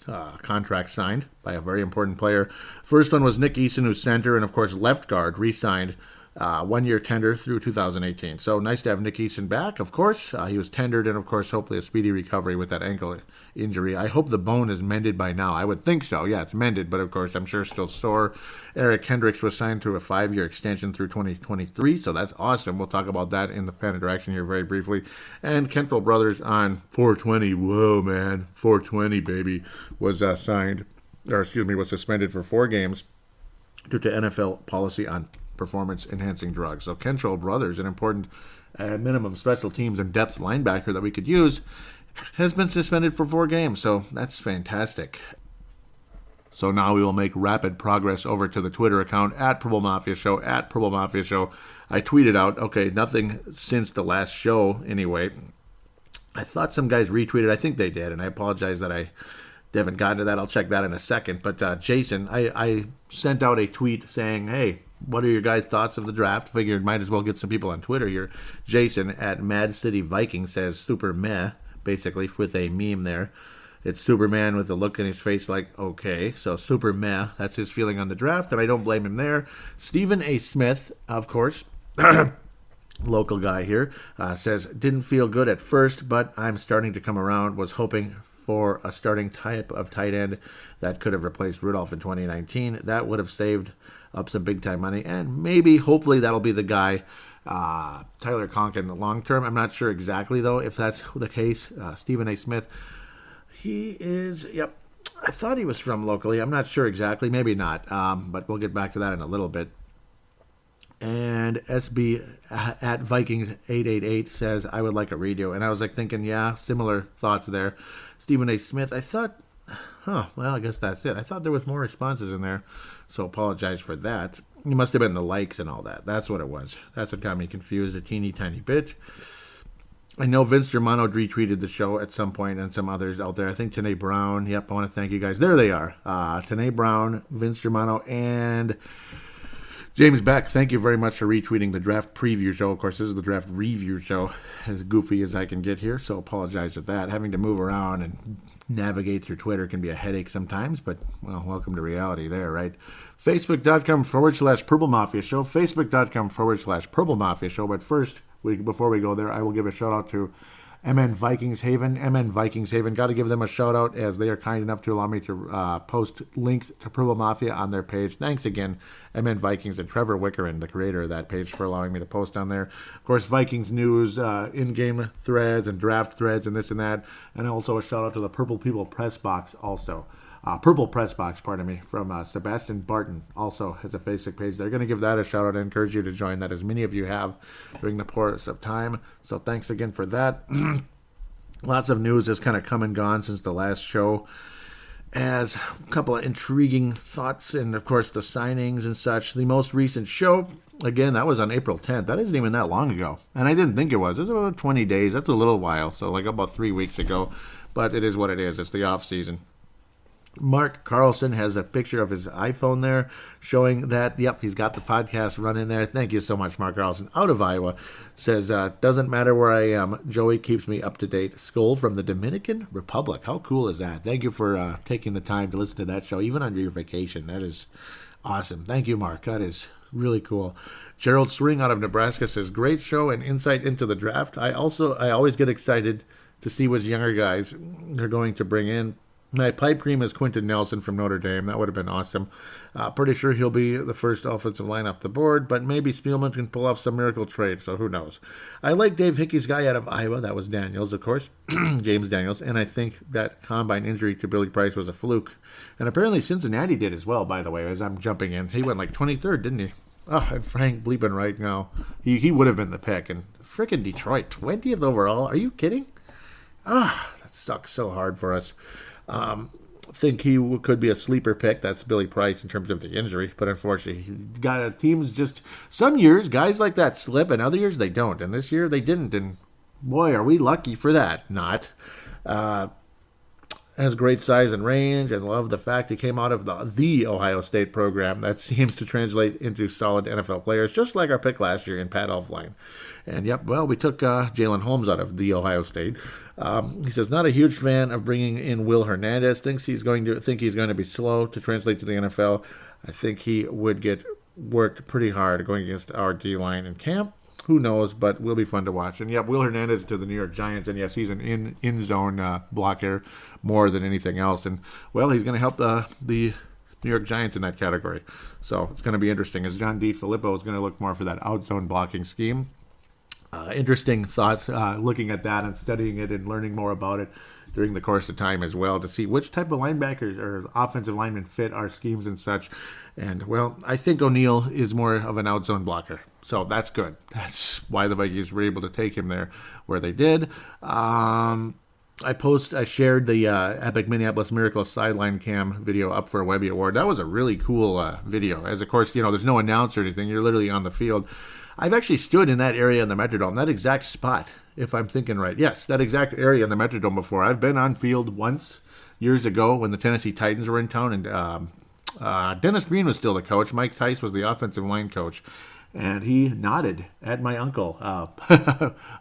S3: contracts signed by a very important player. First one was Nick Eason, who's center, and, of course, left guard, re-signed. 1-year tender through 2018. So nice to have Nick Eason back, of course. He was tendered, and of course, hopefully a speedy recovery with that ankle injury. I hope the bone is mended by now. I would think so. Yeah, it's mended, but of course, I'm sure still sore. Eric Hendricks was signed to a 5-year extension through 2023, so that's awesome. We'll talk about that in the fan interaction here very briefly. And Kentrell Brothers on 420. Whoa, man. 420, baby. Was was suspended for 4 games due to NFL policy on performance-enhancing drugs. So Kentrell Brothers, an important minimum special teams and depth linebacker that we could use, has been suspended for 4 games. So that's fantastic. So now we will make rapid progress over to the Twitter account at Purple Mafia Show, at Purple Mafia Show. I tweeted out, okay, nothing since the last show anyway. I thought some guys retweeted. I think they did, and I apologize that I haven't gotten to that. I'll check that in a second. But Jason, I sent out a tweet saying, hey, what are your guys' thoughts of the draft? Figured might as well get some people on Twitter here. Jason at Mad City Viking says super meh, basically, with a meme there. It's Superman with a look in his face like, okay, so super meh. That's his feeling on the draft, and I don't blame him there. Stephen A. Smith, of course, local guy here, says, didn't feel good at first, but I'm starting to come around. Was hoping for a starting type of tight end that could have replaced Rudolph in 2019. That would have saved up some big-time money, and maybe, hopefully, that'll be the guy, Tyler Conklin, long-term. I'm not sure exactly, though, if that's the case. Stephen A. Smith, he is, I thought he was from locally. I'm not sure exactly. Maybe not, but we'll get back to that in a little bit. And SB at Vikings888 says, I would like a redo. And I was thinking, similar thoughts there. Stephen A. Smith, I thought, well, I guess that's it. I thought there was more responses in there, so apologize for that. It must have been the likes and all that. That's what it was. That's what got me confused a teeny tiny bit. I know Vince Germano retweeted the show at some point and some others out there. I think Tanae Brown. Yep, I want to thank you guys. There they are. Tanae Brown, Vince Germano, and James Beck, thank you very much for retweeting the draft preview show. Of course, this is the draft review show, as goofy as I can get here, so apologize for that. Having to move around and navigate through Twitter can be a headache sometimes, but, well, welcome to reality there, right? Facebook.com/Purple Mafia Show, Facebook.com/Purple Mafia Show. But first, before we go there, I will give a shout out to MN Vikings Haven. MN Vikings Haven. Got to give them a shout out as they are kind enough to allow me to post links to Purple Mafia on their page. Thanks again, MN Vikings and Trevor Wickerin, the creator of that page, for allowing me to post on there. Of course, Vikings news, in-game threads and draft threads and this and that. And also a shout out to the Purple People Press Box also. Purple Press Box, pardon me, from Sebastian Barton, also has a Facebook page. They're going to give that a shout-out. I encourage you to join that, as many of you have during the course of time. So thanks again for that. Lots of news has kind of come and gone since the last show, as a couple of intriguing thoughts and, of course, the signings and such. The most recent show, again, that was on April 10th. That isn't even that long ago, and I didn't think it was. It's about 20 days. That's a little while, so about 3 weeks ago. But it is what it is. It's the off-season. Mark Carlson has a picture of his iPhone there showing that, he's got the podcast running there. Thank you so much, Mark Carlson, out of Iowa. Says, doesn't matter where I am, Joey keeps me up to date. Skull from the Dominican Republic. How cool is that? Thank you for taking the time to listen to that show, even on your vacation. That is awesome. Thank you, Mark. That is really cool. Gerald Swing out of Nebraska says, great show and insight into the draft. I always get excited to see which younger guys they're going to bring in. My pipe dream is Quentin Nelson from Notre Dame. That would have been awesome. Pretty sure he'll be the first offensive line off the board, but maybe Spielman can pull off some miracle trade, so who knows. I like Dave Hickey's guy out of Iowa. That was Daniels, of course, James Daniels, and I think that combine injury to Billy Price was a fluke. And apparently Cincinnati did as well, by the way, as I'm jumping in. He went 23rd, didn't he? Oh, and Frank bleeping right now. He would have been the pick. And frickin' Detroit, 20th overall? Are you kidding? That sucks so hard for us. Think he could be a sleeper pick. That's Billy Price in terms of the injury, but unfortunately, teams just, some years guys like that slip, and other years they don't. And this year they didn't, and boy, are we lucky for that. Not. has great size and range, and love the fact he came out of the Ohio State program. That seems to translate into solid NFL players, just like our pick last year in Pat Elflein. And yep, well, we took Jalen Holmes out of the Ohio State. He says, not a huge fan of bringing in Will Hernandez. Thinks he's going to be slow to translate to the NFL. I think he would get worked pretty hard going against our D-line in camp. Who knows, but will be fun to watch. And yep, Will Hernandez to the New York Giants, and yes, he's an in-zone blocker more than anything else. And, well, he's going to help the New York Giants in that category. So it's going to be interesting, as John DeFilippo is going to look more for that out-zone blocking scheme. Interesting thoughts looking at that and studying it and learning more about it during the course of time as well to see which type of linebackers or offensive linemen fit our schemes and such. And, well, I think O'Neal is more of an out-zone blocker. So that's good. That's why the Vikings were able to take him there where they did. I shared the Epic Minneapolis Miracle sideline cam video up for a Webby Award. That was a really cool video. As, of course, there's no announcer or anything. You're literally on the field. I've actually stood in that area in the Metrodome, that exact spot, if I'm thinking right. Yes, that exact area in the Metrodome before. I've been on field once years ago when the Tennessee Titans were in town, and Dennis Green was still the coach. Mike Tice was the offensive line coach. And he nodded at my uncle.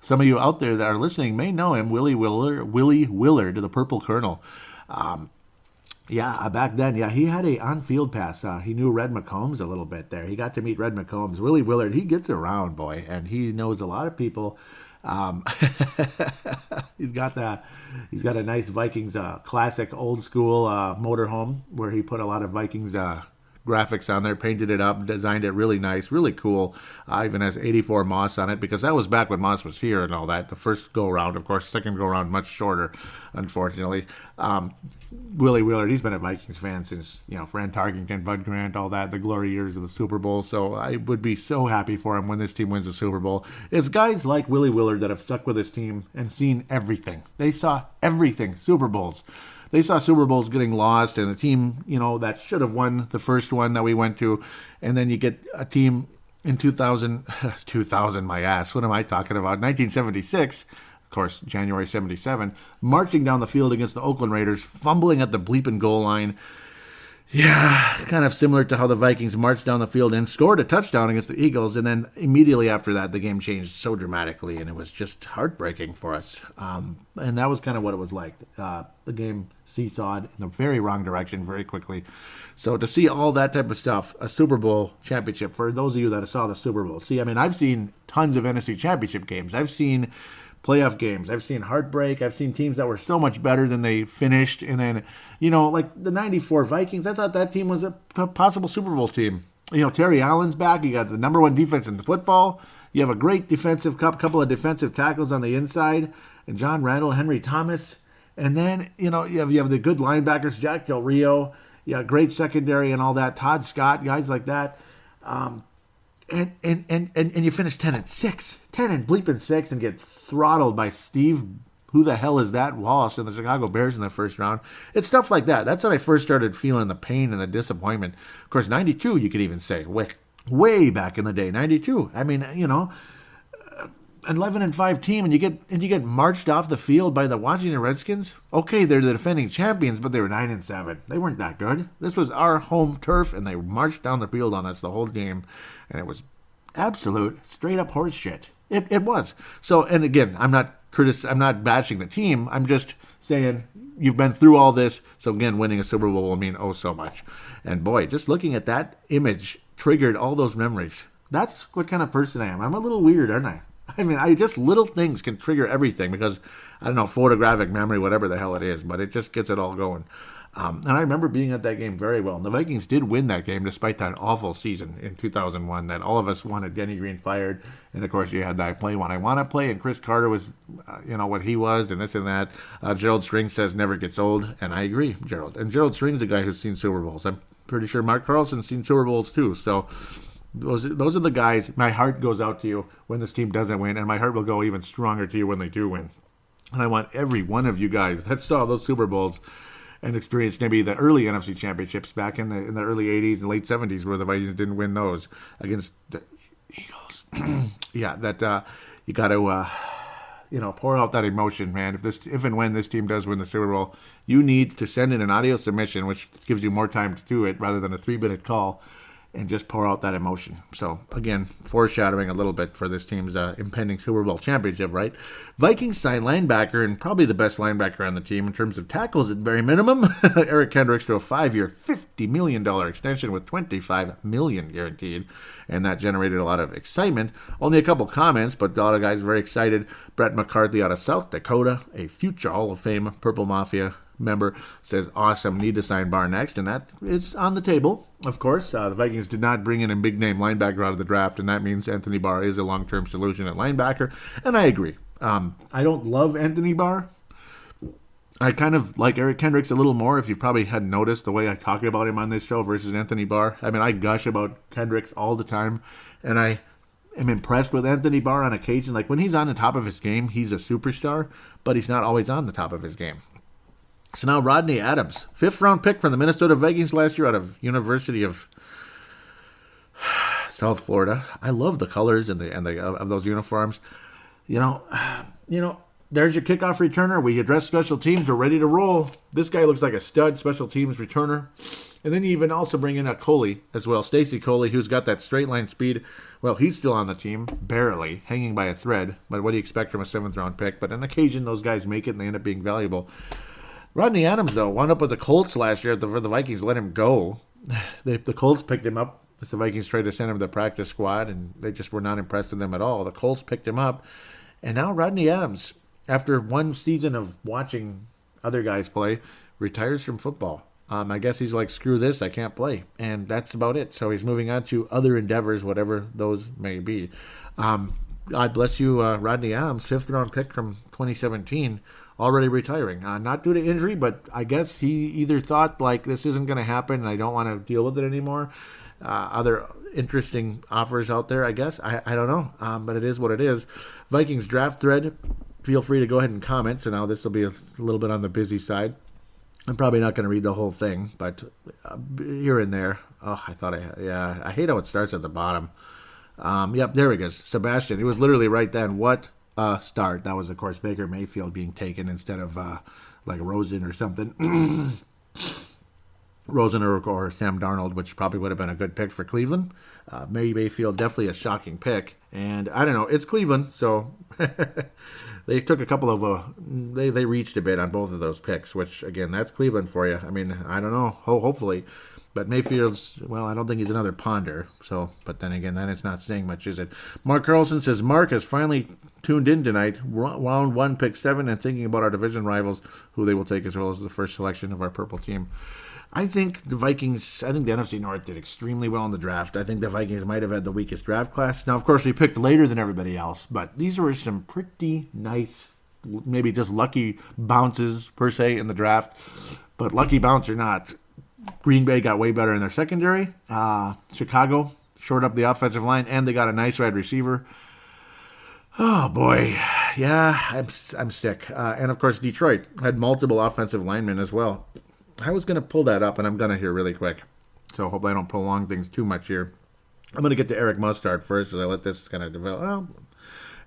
S3: Some of you out there that are listening may know him, Willie Willard, the Purple Colonel. Back then, he had a on-field pass. He knew Red McCombs a little bit there. He got to meet Red McCombs. Willie Willard, he gets around, boy, and he knows a lot of people. He's got a nice Vikings classic old school motorhome where he put a lot of Vikings graphics on there, painted it up, designed it really nice, really cool. Even has 84 Moss on it, because that was back when Moss was here and all that. The first go-around, of course, second go-around much shorter, unfortunately. Willie Willard, he's been a Vikings fan since, Fran Tarkington, Bud Grant, all that, the glory years of the Super Bowl. So I would be so happy for him when this team wins the Super Bowl. It's guys like Willie Willard that have stuck with this team and seen everything. They saw everything, Super Bowls. They saw Super Bowls getting lost, and a team, that should have won the first one that we went to, and then you get a team in 2000, my ass, what am I talking about, 1976, of course, January 77, marching down the field against the Oakland Raiders, fumbling at the bleeping goal line. Yeah, kind of similar to how the Vikings marched down the field and scored a touchdown against the Eagles, and then immediately after that, the game changed so dramatically, and it was just heartbreaking for us. And that was kind of what it was like. The game seesawed in the very wrong direction very quickly. So to see all that type of stuff, a Super Bowl championship, for those of you that saw the Super Bowl, I've seen tons of NFC championship games. I've seen playoff games. I've seen heartbreak. I've seen teams that were so much better than they finished. And then, like the 94 Vikings, I thought that team was a possible Super Bowl team. Terry Allen's back. You got the number one defense in football. You have a great defensive couple of defensive tackles on the inside, and John Randall, Henry Thomas. And then, you have the good linebackers, Jack Del Rio. You got great secondary and all that. Todd Scott, guys like that. And you finish 10-6, 10-6, and get throttled by Steve, who the hell is that, Walsh, and the Chicago Bears in the first round. It's stuff like that. That's when I first started feeling the pain and the disappointment. Of course, 92, you could even say, way back in the day, 92. I mean, 11-5 team, and you get marched off the field by the Washington Redskins. Okay, they're the defending champions, but they were 9-7. They weren't that good. This was our home turf, and they marched down the field on us the whole game, and it was absolute straight up horse shit. It was. So, and again, I'm not bashing the team. I'm just saying you've been through all this. So again, winning a Super Bowl will mean oh so much. And boy, just looking at that image triggered all those memories. That's what kind of person I am. I'm a little weird, aren't I? I mean, little things can trigger everything because, I don't know, photographic memory, whatever the hell it is, but it just gets it all going. And I remember being at that game very well. And the Vikings did win that game despite that awful season in 2001 that all of us wanted Denny Green fired. And, of course, you had that play when I want to play. And Chris Carter was, what he was and this and that. Gerald String says never gets old. And I agree, Gerald. And Gerald String's a guy who's seen Super Bowls. I'm pretty sure Mark Carlson's seen Super Bowls too. So those are the guys. My heart goes out to you when this team doesn't win. And my heart will go even stronger to you when they do win. And I want every one of you guys that saw those Super Bowls and experienced maybe the early NFC championships back in the early 80s and late 70s where the Vikings didn't win those against the Eagles. You got to pour out that emotion, man. If and when this team does win the Super Bowl, you need to send in an audio submission, which gives you more time to do it rather than a 3-minute call, and just pour out that emotion. So, again, foreshadowing a little bit for this team's impending Super Bowl championship, right? Vikings signed linebacker, and probably the best linebacker on the team in terms of tackles at very minimum, Eric Kendricks, to a 5-year, $50 million extension with $25 million guaranteed, and that generated a lot of excitement. Only a couple comments, but a lot of guys very excited. Brett McCarthy out of South Dakota, a future Hall of Fame Purple Mafia member, says, awesome, need to sign Barr next, and that is on the table, of course. The Vikings did not bring in a big-name linebacker out of the draft, and that means Anthony Barr is a long-term solution at linebacker, and I agree. I don't love Anthony Barr. I kind of like Eric Kendricks a little more, if you probably hadn't noticed the way I talk about him on this show versus Anthony Barr. I mean, I gush about Kendricks all the time, and I am impressed with Anthony Barr on occasion. Like, when he's on the top of his game, he's a superstar, but he's not always on the top of his game. So now Rodney Adams, 5th-round pick from the Minnesota Vikings last year out of University of South Florida. I love the colors and of those uniforms. There's your kickoff returner. We address special teams. We're ready to roll. This guy looks like a stud special teams returner. And then you even also bring in a Coley as well, Stacy Coley, who's got that straight line speed. Well, he's still on the team, barely, hanging by a thread. But what do you expect from a 7th-round pick? But on occasion, those guys make it and they end up being valuable. Rodney Adams, though, wound up with the Colts last year. The Vikings let him go. The Colts picked him up. The Vikings tried to send him to the practice squad, and they just were not impressed with him at all. The Colts picked him up. And now Rodney Adams, after one season of watching other guys play, retires from football. I guess he's like, screw this, I can't play. And that's about it. So he's moving on to other endeavors, whatever those may be. God bless you, Rodney Adams, 5th-round pick from 2017. Already retiring. Not due to injury, but I guess he either thought, like, this isn't going to happen and I don't want to deal with it anymore. Other interesting offers out there, I guess. I don't know, but it is what it is. Vikings draft thread. Feel free to go ahead and comment. So now this will be a little bit on the busy side. I'm probably not going to read the whole thing, but here and there. Oh, I hate how it starts at the bottom. Yep, there it goes. Sebastian. It was literally right then. What start. That was, of course, Baker Mayfield being taken instead of like Rosen or something. Rosen or Sam Darnold, which probably would have been a good pick for Cleveland. Mayfield, definitely a shocking pick. And I don't know, it's Cleveland, so they took a couple of, they reached a bit on both of those picks, which, again, that's Cleveland for you. I mean, I don't know, hopefully. But Mayfield's, well, I don't think he's another Ponder. So, but then again, then it's not saying much, is it? Mark Carlson says, Mark has finally tuned in tonight, round 1, pick 7, and thinking about our division rivals, who they will take as well as the first selection of our purple team. I think the NFC North did extremely well in the draft. I think the Vikings might have had the weakest draft class. Now, of course, we picked later than everybody else, but these were some pretty nice, maybe just lucky bounces, per se, in the draft. But lucky bounce or not, Green Bay got way better in their secondary. Chicago shored up the offensive line, and they got a nice wide receiver. Oh, boy. Yeah, I'm sick. And, of course, Detroit had multiple offensive linemen as well. I was going to pull that up, and I'm going to here really quick. So hopefully I don't prolong things too much here. I'm going to get to Eric Mustard first as I let this kind of develop. Well,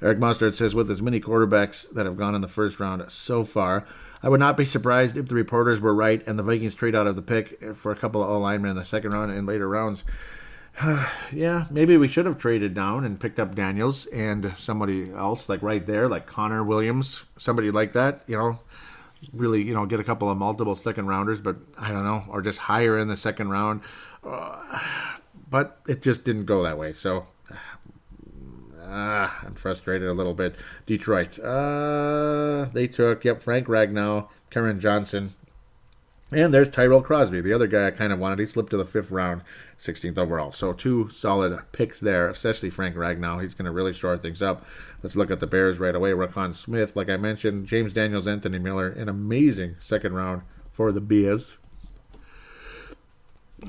S3: Eric Mustard says, with as many quarterbacks that have gone in the first round so far, I would not be surprised if the reporters were right and the Vikings trade out of the pick for a couple of linemen in the second round and later rounds. Yeah, maybe we should have traded down and picked up Daniels and somebody else, like right there, like Connor Williams, somebody like that, really, get a couple of multiple second rounders, but I don't know, or just higher in the second round. But it just didn't go that way. So I'm frustrated a little bit. Detroit, they took, Frank Ragnow, Karen Johnson, and there's Tyrell Crosby, the other guy I kind of wanted. He slipped to the 5th round, 16th overall. So 2 solid picks there, especially Frank Ragnow. He's going to really shore things up. Let's look at the Bears right away. Raquan Smith, like I mentioned, James Daniels, Anthony Miller, an amazing second round for the Bears.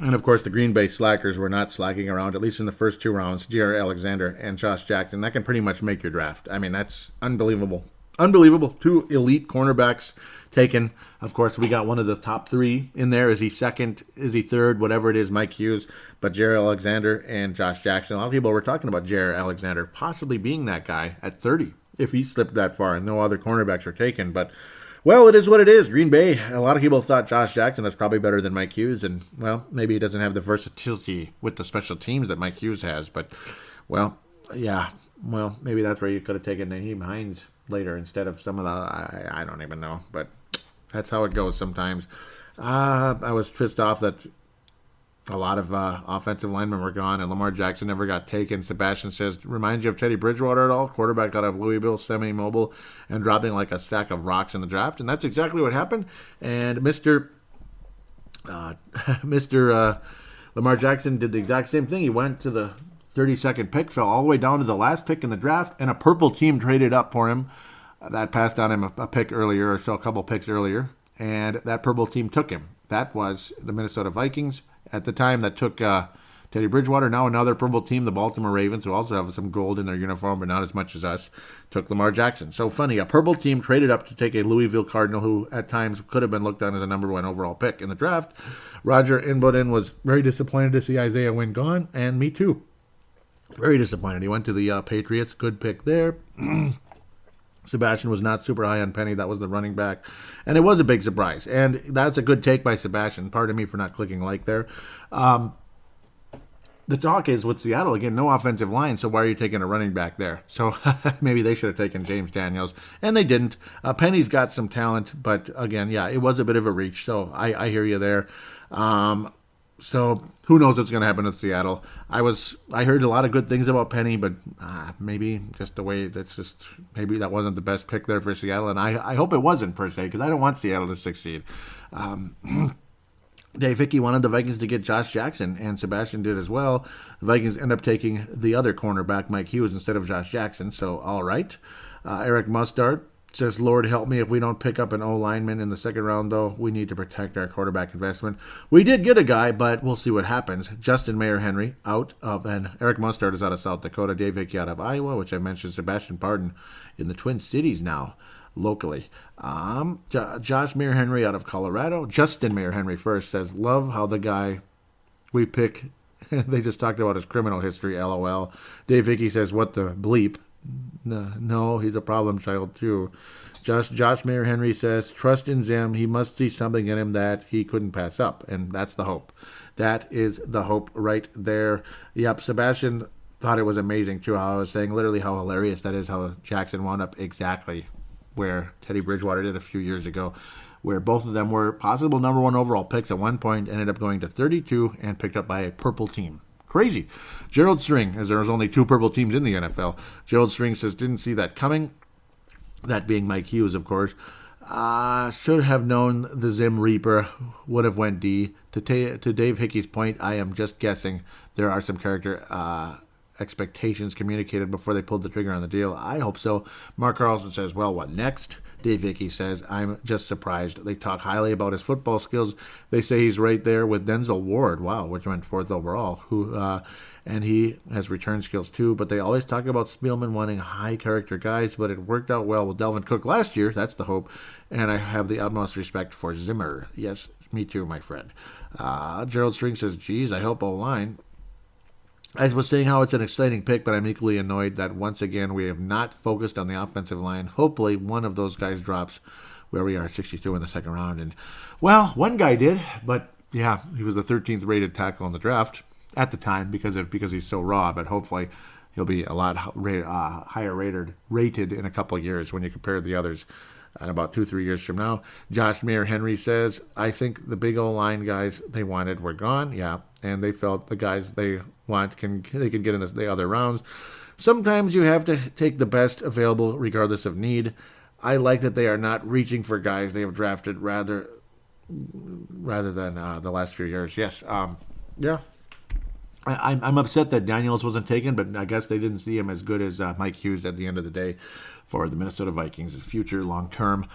S3: And, of course, the Green Bay Slackers were not slacking around, at least in the first 2 rounds. J.R. Alexander and Josh Jackson. That can pretty much make your draft. I mean, that's unbelievable. Unbelievable. 2 elite cornerbacks taken. Of course, we got one of the top 3 in there. Is he second? Is he third? Whatever it is, Mike Hughes. But J.R. Alexander and Josh Jackson. A lot of people were talking about J.R. Alexander possibly being that guy at 30. if he slipped that far and no other cornerbacks are taken. But, well, it is what it is. Green Bay, a lot of people thought Josh Jackson was probably better than Mike Hughes. And, well, maybe he doesn't have the versatility with the special teams that Mike Hughes has. But, well, yeah. Well, maybe that's where you could have taken Naheem Hines later instead of some of the, I don't even know. But that's how it goes sometimes. I was pissed off that a lot of offensive linemen were gone, and Lamar Jackson never got taken. Sebastian says, reminds you of Teddy Bridgewater at all? Quarterback out of Louisville, semi-mobile, and dropping like a stack of rocks in the draft. And that's exactly what happened. And Mr. Lamar Jackson did the exact same thing. He went to the 32nd pick, fell all the way down to the last pick in the draft, and a purple team traded up for him. That passed on him a pick earlier, or so a couple picks earlier, and that purple team took him. That was the Minnesota Vikings. At the time, that took Teddy Bridgewater. Now another purple team, the Baltimore Ravens, who also have some gold in their uniform, but not as much as us, took Lamar Jackson. So funny, a purple team traded up to take a Louisville Cardinal who at times could have been looked on as a number 1 overall pick in the draft. Roger Inboden was very disappointed to see Isaiah Wynn gone, and me too. Very disappointed. He went to the Patriots. Good pick there. Sebastian was not super high on Penny. That was the running back. And it was a big surprise. And that's a good take by Sebastian. Pardon me for not clicking like there. The talk is with Seattle, again, no offensive line, so why are you taking a running back there? So maybe they should have taken James Daniels. And they didn't. Penny's got some talent, but again, yeah, it was a bit of a reach. So I hear you there. So who knows what's going to happen with Seattle? I heard a lot of good things about Penny, but maybe just the way maybe that wasn't the best pick there for Seattle, and I hope it wasn't per se because I don't want Seattle to succeed. Dave Hickey wanted the Vikings to get Josh Jackson, and Sebastian did as well. The Vikings end up taking the other cornerback, Mike Hughes, instead of Josh Jackson. So all right, Eric Mustard says, Lord help me if we don't pick up an O-lineman in the second round, though. We need to protect our quarterback investment. We did get a guy, but we'll see what happens. Justin Mayer-Henry and Eric Mustard is out of South Dakota. Dave Hickey out of Iowa, which I mentioned. Sebastian Pardon in the Twin Cities now, locally. Josh Mayer-Henry out of Colorado. Justin Mayer-Henry first says, love how the guy we pick, they just talked about his criminal history, LOL. Dave Hickey says, what the bleep? No, he's a problem child too. Josh Mayer-Henry says, trust in Zim. He must see something in him that he couldn't pass up. And that's the hope. That is the hope right there. Yep, Sebastian thought it was amazing too. How I was saying literally how hilarious that is, how Jackson wound up exactly where Teddy Bridgewater did a few years ago, where both of them were possible number 1 overall picks at one point, ended up going to 32 and picked up by a purple team. Crazy. Gerald String, as there was only 2 purple teams in the NFL. Gerald String says, didn't see that coming. That being Mike Hughes, of course. Should have known the Zim Reaper would have went D. To Dave Hickey's point, I am just guessing there are some character expectations communicated before they pulled the trigger on the deal. I hope so. Mark Carlson says, well, what next? Dave Hickey says, I'm just surprised. They talk highly about his football skills. They say he's right there with Denzel Ward, wow, which went 4th overall, and he has return skills too. But they always talk about Spielman wanting high-character guys, but it worked out well with Delvin Cook last year. That's the hope. And I have the utmost respect for Zimmer. Yes, me too, my friend. Gerald String says, geez, I hope O-line. I was saying how it's an exciting pick, but I'm equally annoyed that once again we have not focused on the offensive line. Hopefully one of those guys drops where we are 62 in the second round. And, well, one guy did, but, yeah, he was the 13th rated tackle in the draft at the time because he's so raw, but hopefully he'll be a lot higher rated in a couple of years when you compare the others. And about 2-3 years from now, Josh Mayer-Henry says, I think the big O-line guys they wanted were gone. Yeah, and they felt the guys they want can get in the other rounds. Sometimes you have to take the best available regardless of need. I like that they are not reaching for guys they have drafted rather than the last few years. Yes, yeah. I'm upset that Daniels wasn't taken, but I guess they didn't see him as good as Mike Hughes at the end of the day for the Minnesota Vikings' future long-term.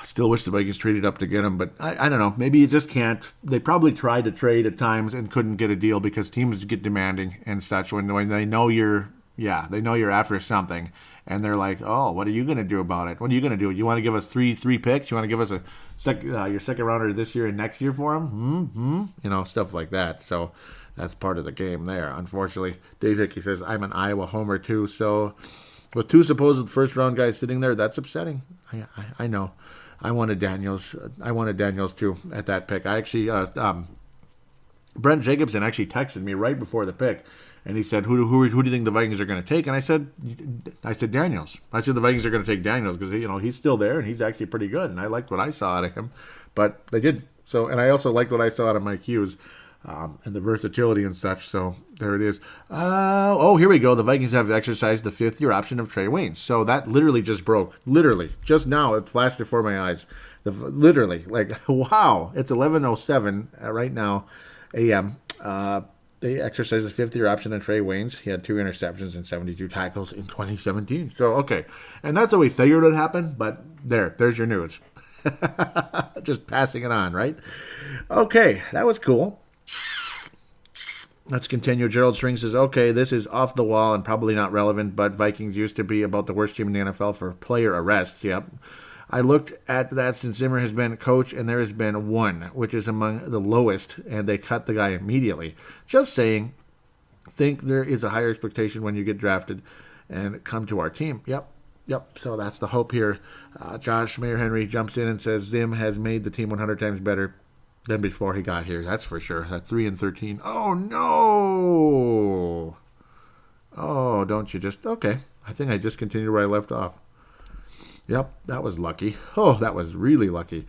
S3: Still wish the Vikings traded up to get him, but I don't know. Maybe you just can't. They probably tried to trade at times and couldn't get a deal because teams get demanding and such when they know you're after something, and they're like, oh, what are you going to do about it? What are you going to do? You want to give us three picks? You want to give us your second rounder this year and next year for him? Stuff like that. So that's part of the game there. Unfortunately, Dave Hickey says, I'm an Iowa homer too, so with 2 supposed first-round guys sitting there, that's upsetting. I know. I wanted Daniels. I wanted Daniels too at that pick. I actually, Brent Jacobson actually texted me right before the pick, and he said, "Who do you think the Vikings are going to take?" And I said Daniels. I said the Vikings are going to take Daniels because he's still there and he's actually pretty good, and I liked what I saw out of him. But they did so, and I also liked what I saw out of Mike Hughes. And the versatility and such. So there it is. Here we go. The Vikings have exercised the 5th-year option of Trey Waynes. So that literally just broke. Literally. Just now. It flashed before my eyes. Literally. Like, wow. It's 11:07 right now a.m. They exercised the 5th-year option on Trey Waynes. He had 2 interceptions and 72 tackles in 2017. So, okay. And that's what we figured would happen. But there's your news. Just passing it on, right? Okay. That was cool. Let's continue. Gerald String says, okay, this is off the wall and probably not relevant, but Vikings used to be about the worst team in the NFL for player arrests. Yep. I looked at that since Zimmer has been coach, and there has been 1, which is among the lowest, and they cut the guy immediately. Just saying, think there is a higher expectation when you get drafted and come to our team. Yep. So that's the hope here. Josh Mayer Henry jumps in and says, Zim has made the team 100 times better than before he got here. That's for sure. That 3-13. Oh, no. Oh, don't you just... Okay. I think I just continued where I left off. Yep, that was lucky. Oh, that was really lucky.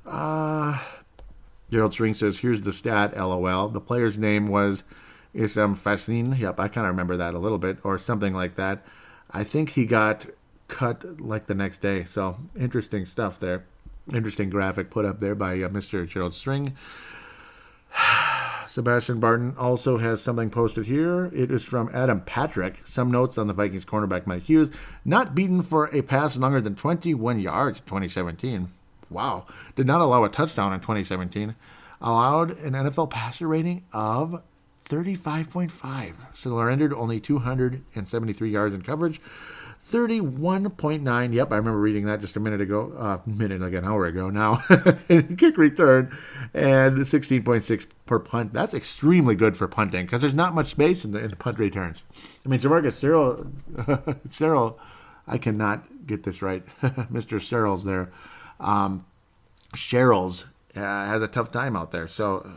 S3: Gerald String says, here's the stat, LOL. The player's name was Isam Fassin. Yep, I kind of remember that a little bit, or something like that. I think he got cut like the next day. So, interesting stuff there. Interesting graphic put up there by Mr. Gerald String. Sebastian Barton also has something posted here. It is from Adam Patrick. Some notes on the Vikings cornerback Mike Hughes. Not beaten for a pass longer than 21 yards in 2017. Wow. Did not allow a touchdown in 2017. Allowed an NFL passer rating of 35.5. Surrendered only 273 yards in coverage. 31.9. Yep, I remember reading that just a minute ago. Like an hour ago now. Kick return. And 16.6 per punt. That's extremely good for punting because there's not much space in the punt returns. I mean, Jamarcus Cyril, I cannot get this right. Mr. Cyril's there. Cheryl's has a tough time out there. So,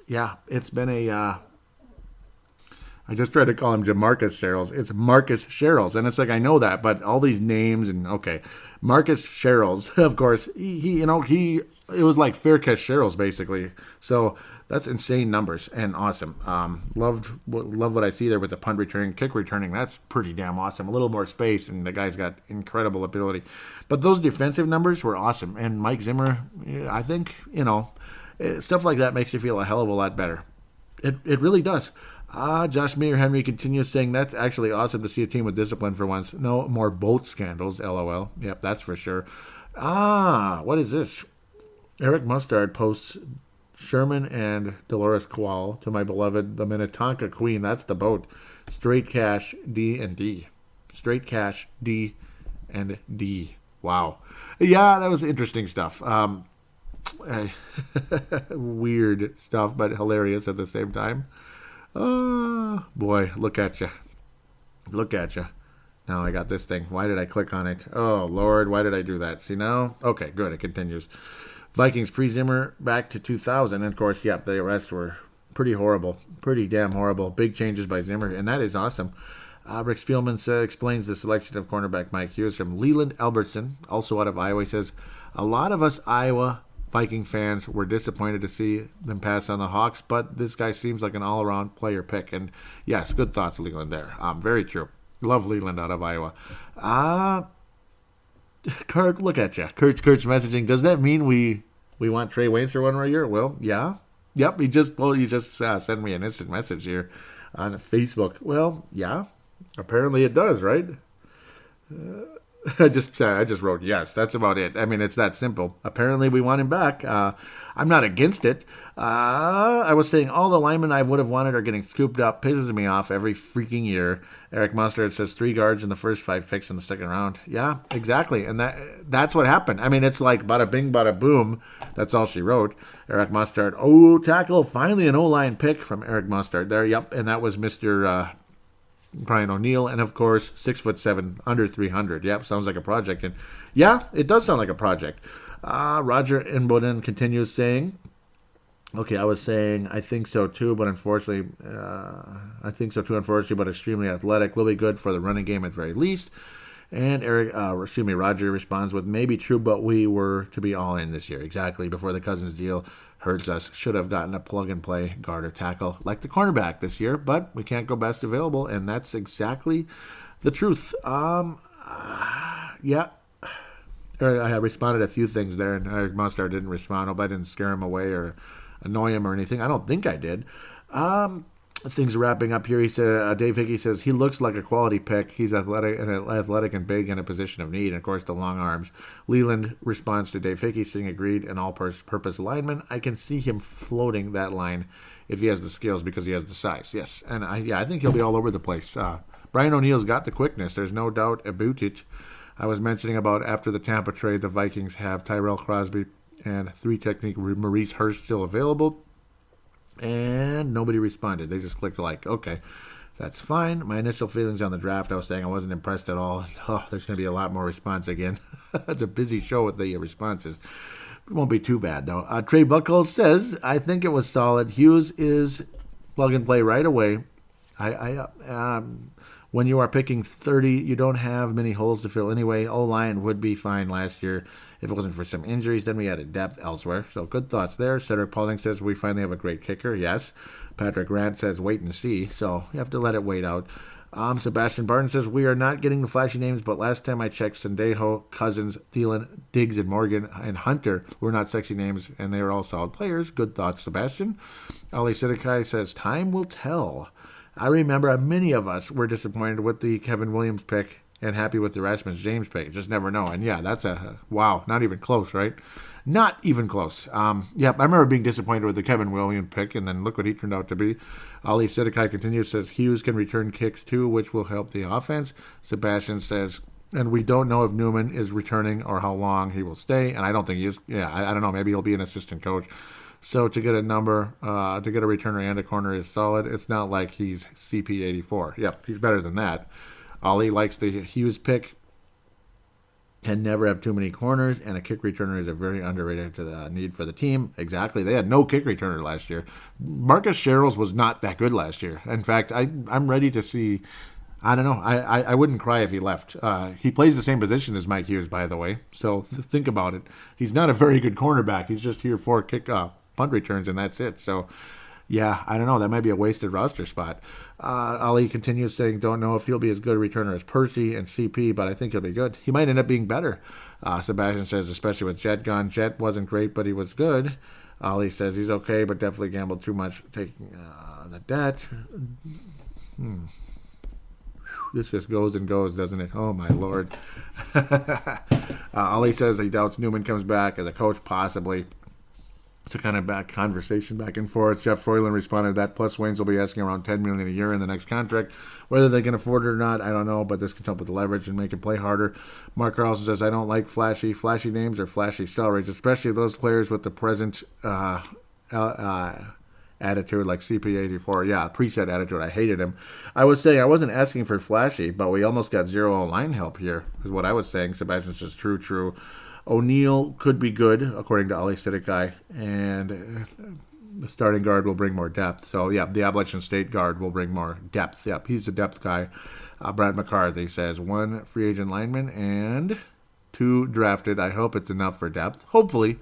S3: yeah, it's been a... I just tried to call him Jamarcus Sherrills. It's Marcus Sherrills. And it's like, I know that, but all these names and, okay. Marcus Sherrills, of course, it was like Faircast Sherrills, basically. So that's insane numbers and awesome. Love what I see there with the punt returning, kick returning. That's pretty damn awesome. A little more space, and the guy's got incredible ability. But those defensive numbers were awesome. And Mike Zimmer, I think, stuff like that makes you feel a hell of a lot better. It really does. Josh Mayer Henry continues saying, that's actually awesome to see a team with discipline for once. No more boat scandals, LOL. Yep, that's for sure. What is this? Eric Mustard posts Sherman and Dolores Quall to my beloved, the Minnetonka Queen. That's the boat. Straight cash, D and D. Straight cash, D and D. Wow. Yeah, that was interesting stuff. Weird stuff, but hilarious at the same time. Oh, boy, look at you. Look at you. Now I got this thing. Why did I click on it? Oh, Lord, why did I do that? See now? Okay, good. It continues. Vikings pre-Zimmer back to 2000. And, of course, yep, the arrests were pretty horrible. Pretty damn horrible. Big changes by Zimmer, and that is awesome. Rick Spielman explains the selection of cornerback Mike Hughes from Leland Albertson, also out of Iowa. He says, a lot of us Iowa Viking fans were disappointed to see them pass on the Hawks, but this guy seems like an all-around player pick. And, yes, good thoughts, Leland, there. Very true. Love Leland out of Iowa. Kurt, look at you. Kurt's messaging. Does that mean we want Trey Waynes for one more year? Well, yeah. Yep, he just sent me an instant message here on Facebook. Well, yeah. Apparently it does, right? I just wrote yes. That's about it. I mean, it's that simple. Apparently, we want him back. I'm not against it. I was saying all the linemen I would have wanted are getting scooped up. Pisses me off every freaking year. Eric Mustard says 3 guards in the first 5 picks in the second round. Yeah, exactly. And that's what happened. I mean, it's like bada bing, bada boom. That's all she wrote. Eric Mustard. Oh, tackle. Finally an O-line pick from Eric Mustard there. Yep. And that was Mr. Brian O'Neill, and of course 6'7", under 300. Yep, sounds like a project. And yeah, it does sound like a project. Roger Inboden continues saying, okay, I was saying I think so too, but unfortunately, but extremely athletic. Will be good for the running game at very least. And Roger responds with, maybe true, but we were to be all in this year. Exactly. Before the Cousins deal hurts us. Should have gotten a plug-and-play guard or tackle like the cornerback this year, but we can't go best available, and that's exactly the truth. Yeah. I responded a few things there, and Eric Mustard didn't respond. I hope I didn't scare him away or annoy him or anything. I don't think I did. Things are wrapping up here. He said, Dave Hickey says he looks like a quality pick. He's athletic and big in a position of need. And of course, the long arms. Leland responds to Dave Hickey, saying agreed, an all-purpose lineman. I can see him floating that line if he has the skills because he has the size. Yes, and I think he'll be all over the place. Brian O'Neill's got the quickness. There's no doubt about it. I was mentioning about after the Tampa trade, the Vikings have Tyrell Crosby and 3 technique Maurice Hurst still available. And nobody responded. They just clicked like, okay, that's fine. My initial feelings on the draft, I was saying I wasn't impressed at all. Oh, there's going to be a lot more response again. It's a busy show with the responses. It won't be too bad, though. Trey Buckles says, I think it was solid. Hughes is plug and play right away. When you are picking 30, you don't have many holes to fill anyway. O-line would be fine last year if it wasn't for some injuries. Then we added depth elsewhere. So good thoughts there. Cedric Paulding says we finally have a great kicker. Yes. Patrick Grant says wait and see. So you have to let it wait out. Sebastian Barton says we are not getting the flashy names, but last time I checked, Sendejo, Cousins, Thielen, Diggs, and Morgan, and Hunter were not sexy names, and they are all solid players. Good thoughts, Sebastian. Ali Sidikai says time will tell. I remember many of us were disappointed with the Kevin Williams pick and happy with the Rasmus James pick. You just never know. And yeah, that's wow, not even close, right? Not even close. I remember being disappointed with the Kevin Williams pick, and then look what he turned out to be. Ali Sidikai continues, says Hughes can return kicks too, which will help the offense. Sebastian says, and we don't know if Newman is returning or how long he will stay. And I don't think he is. Yeah, I don't know. Maybe he'll be an assistant coach. So to get a number, to get a returner and a corner is solid. It's not like he's CP84. Yep, he's better than that. Ollie likes the Hughes pick. Can never have too many corners, and a kick returner is a very underrated need for the team. Exactly. They had no kick returner last year. Marcus Sherrills was not that good last year. In fact, I'm ready to see. I don't know. I wouldn't cry if he left. He plays the same position as Mike Hughes, by the way. So think about it. He's not a very good cornerback. He's just here for punt returns, and that's it. So, yeah, I don't know. That might be a wasted roster spot. Ali continues saying, don't know if he'll be as good a returner as Percy and CP, but I think he'll be good. He might end up being better. Sebastian says, especially with Jet gone. Jet wasn't great, but he was good. Ali says he's okay, but definitely gambled too much taking the debt. This just goes and goes, doesn't it? Oh, my Lord. Ali says he doubts Newman comes back as a coach, possibly. It's a kind of conversation back and forth. Jeff Froyland responded to that. Plus, Waynes will be asking around $10 million a year in the next contract. Whether they can afford it or not, I don't know, but this can help with the leverage and make it play harder. Mark Carlson says, I don't like flashy names or flashy salaries, especially those players with the present attitude like CP84. Yeah, preset attitude. I hated him. I was saying I wasn't asking for flashy, but we almost got zero line help here, is what I was saying. Sebastian says, true. O'Neill could be good, according to Ali Sidikai, and the starting guard will bring more depth. So, yeah, the Appalachian State guard will bring more depth. Yep, he's a depth guy. Brad McCarthy says 1 free agent lineman and 2 drafted. I hope it's enough for depth. Hopefully.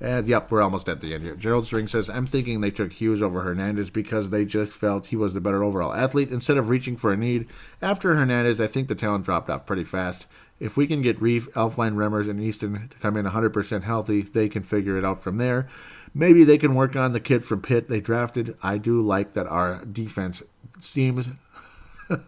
S3: And, yep, we're almost at the end here. Gerald String says, I'm thinking they took Hughes over Hernandez because they just felt he was the better overall athlete instead of reaching for a need. After Hernandez, I think the talent dropped off pretty fast. If we can get Reef, Elfline, Remmers, and Easton to come in 100% healthy, they can figure it out from there. Maybe they can work on the kid from Pitt they drafted. I do like that our defense seems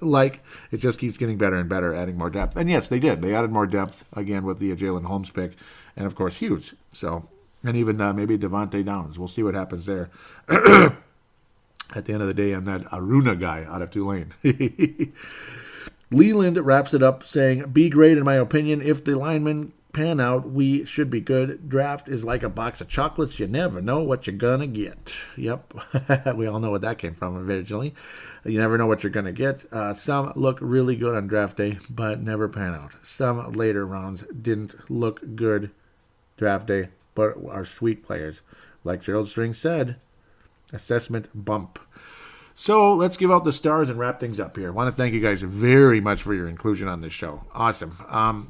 S3: like it just keeps getting better and better, adding more depth. And yes, they did. They added more depth, again, with the Jalen Holmes pick, and, of course, Hughes. So, and even maybe Devontae Downs. We'll see what happens there. At the end of the day, I'm that Aruna guy out of Tulane. Leland wraps it up saying, be great in my opinion. If the linemen pan out, we should be good. Draft is like a box of chocolates. You never know what you're going to get. Yep. We all know what that came from originally. You never know what you're going to get. Some look really good on draft day, but never pan out. Some later rounds didn't look good draft day, but are sweet players. Like Gerald String said, assessment bump. So let's give out the stars and wrap things up here. I want to thank you guys very much for your inclusion on this show. Awesome.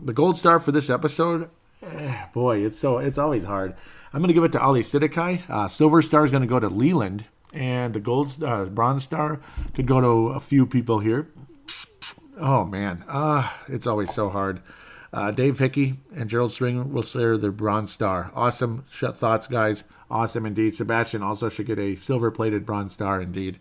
S3: The gold star for this episode, boy, it's always hard. I'm going to give it to Ali Sidikai. Silver star is going to go to Leland, and the bronze star could go to a few people here. Oh man, it's always so hard. Dave Hickey and Gerald String will share the bronze star. Awesome thoughts, guys. Awesome indeed. Sebastian also should get a silver-plated bronze star indeed.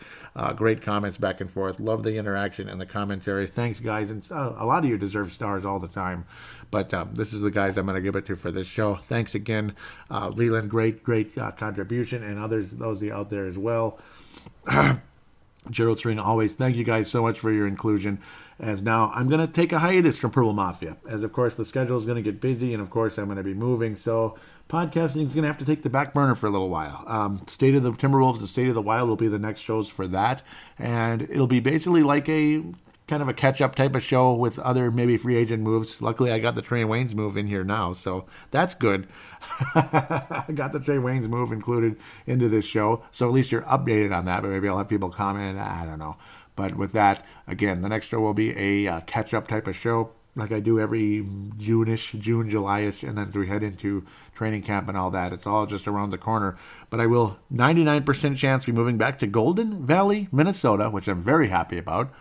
S3: Great comments back and forth. Love the interaction and the commentary. Thanks, guys. And a lot of you deserve stars all the time. But this is the guys I'm going to give it to for this show. Thanks again, Leland. Great contribution. And those out there as well. Gerald String, always thank you guys so much for your inclusion. As now I'm going to take a hiatus from Purple Mafia, as of course the schedule is going to get busy, and of course I'm going to be moving, so podcasting is going to have to take the back burner for a little while. State of the Timberwolves and State of the Wild will be the next shows for that, and it'll be basically like a kind of a catch-up type of show with other maybe free agent moves. Luckily, I got the Trey Waynes move in here now, so that's good. I got the Trey Waynes move included into this show, so at least you're updated on that, but maybe I'll have people comment. I don't know. But with that, again, the next show will be a catch-up type of show, like I do every June, July-ish, and then as we head into training camp and all that, it's all just around the corner. But I will 99% chance be moving back to Golden Valley, Minnesota, which I'm very happy about.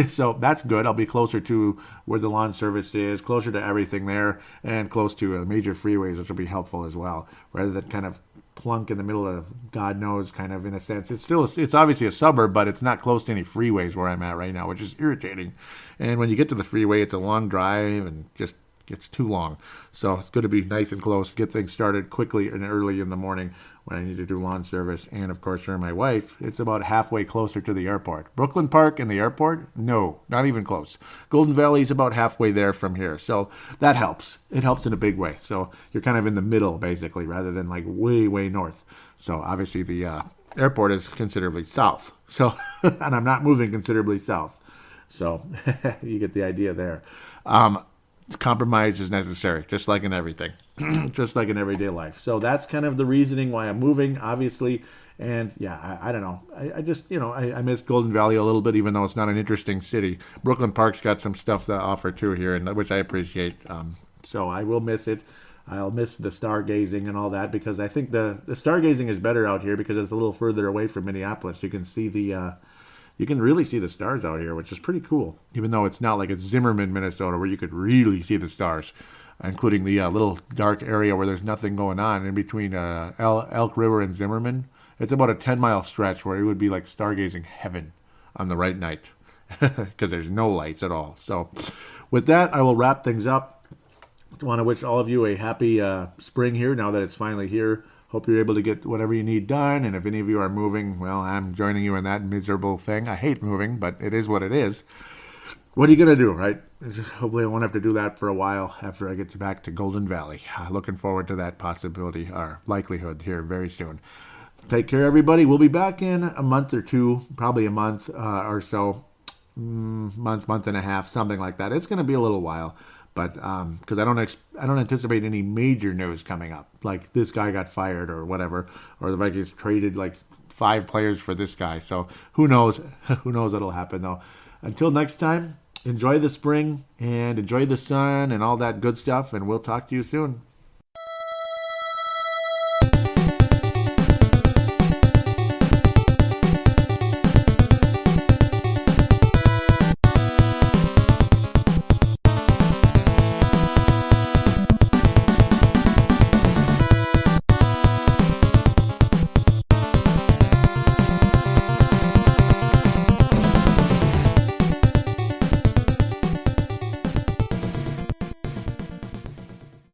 S3: So that's good. I'll be closer to where the lawn service is, closer to everything there, and close to major freeways, which will be helpful as well, rather than kind of plunk in the middle of God knows, kind of, in a sense. It's obviously a suburb, but it's not close to any freeways where I'm at right now, which is irritating. And when you get to the freeway, it's a long drive and just gets too long. So it's going to be nice and close, get things started quickly and early in the morning when I need to do lawn service. And of course, for my wife, it's about halfway closer to the airport. Brooklyn Park and the airport? No, not even close. Golden Valley is about halfway there from here. So that helps. It helps in a big way. So you're kind of in the middle, basically, rather than like way, way north. So obviously the airport is considerably south. So, and I'm not moving considerably south. So you get the idea there. Compromise is necessary, just like in everything, just like in everyday life. So that's kind of the reasoning why I'm moving, obviously. And yeah, I don't know. I just, I miss Golden Valley a little bit, even though it's not an interesting city. Brooklyn Park's got some stuff to offer too here, and which I appreciate. So I will miss it. I'll miss the stargazing and all that, because I think the stargazing is better out here because it's a little further away from Minneapolis. You can see you can really see the stars out here, which is pretty cool, even though it's not like it's Zimmerman, Minnesota, where you could really see the stars, including the little dark area where there's nothing going on in between Elk River and Zimmerman. It's about a 10-mile stretch where it would be like stargazing heaven on the right night because there's no lights at all. So with that, I will wrap things up. I want to wish all of you a happy spring here now that it's finally here. Hope you're able to get whatever you need done. And if any of you are moving, well, I'm joining you in that miserable thing. I hate moving, but it is what it is. What are you going to do, right? Hopefully I won't have to do that for a while after I get back to Golden Valley. Looking forward to that possibility or likelihood here very soon. Take care, everybody. We'll be back in a month or two, probably a month or so. Month and a half, something like that. It's going to be a little while. But because I don't anticipate any major news coming up, like this guy got fired or whatever, or the Vikings traded like 5 players for this guy. So who knows? Who knows what'll happen though? Until next time, enjoy the spring and enjoy the sun and all that good stuff, and we'll talk to you soon.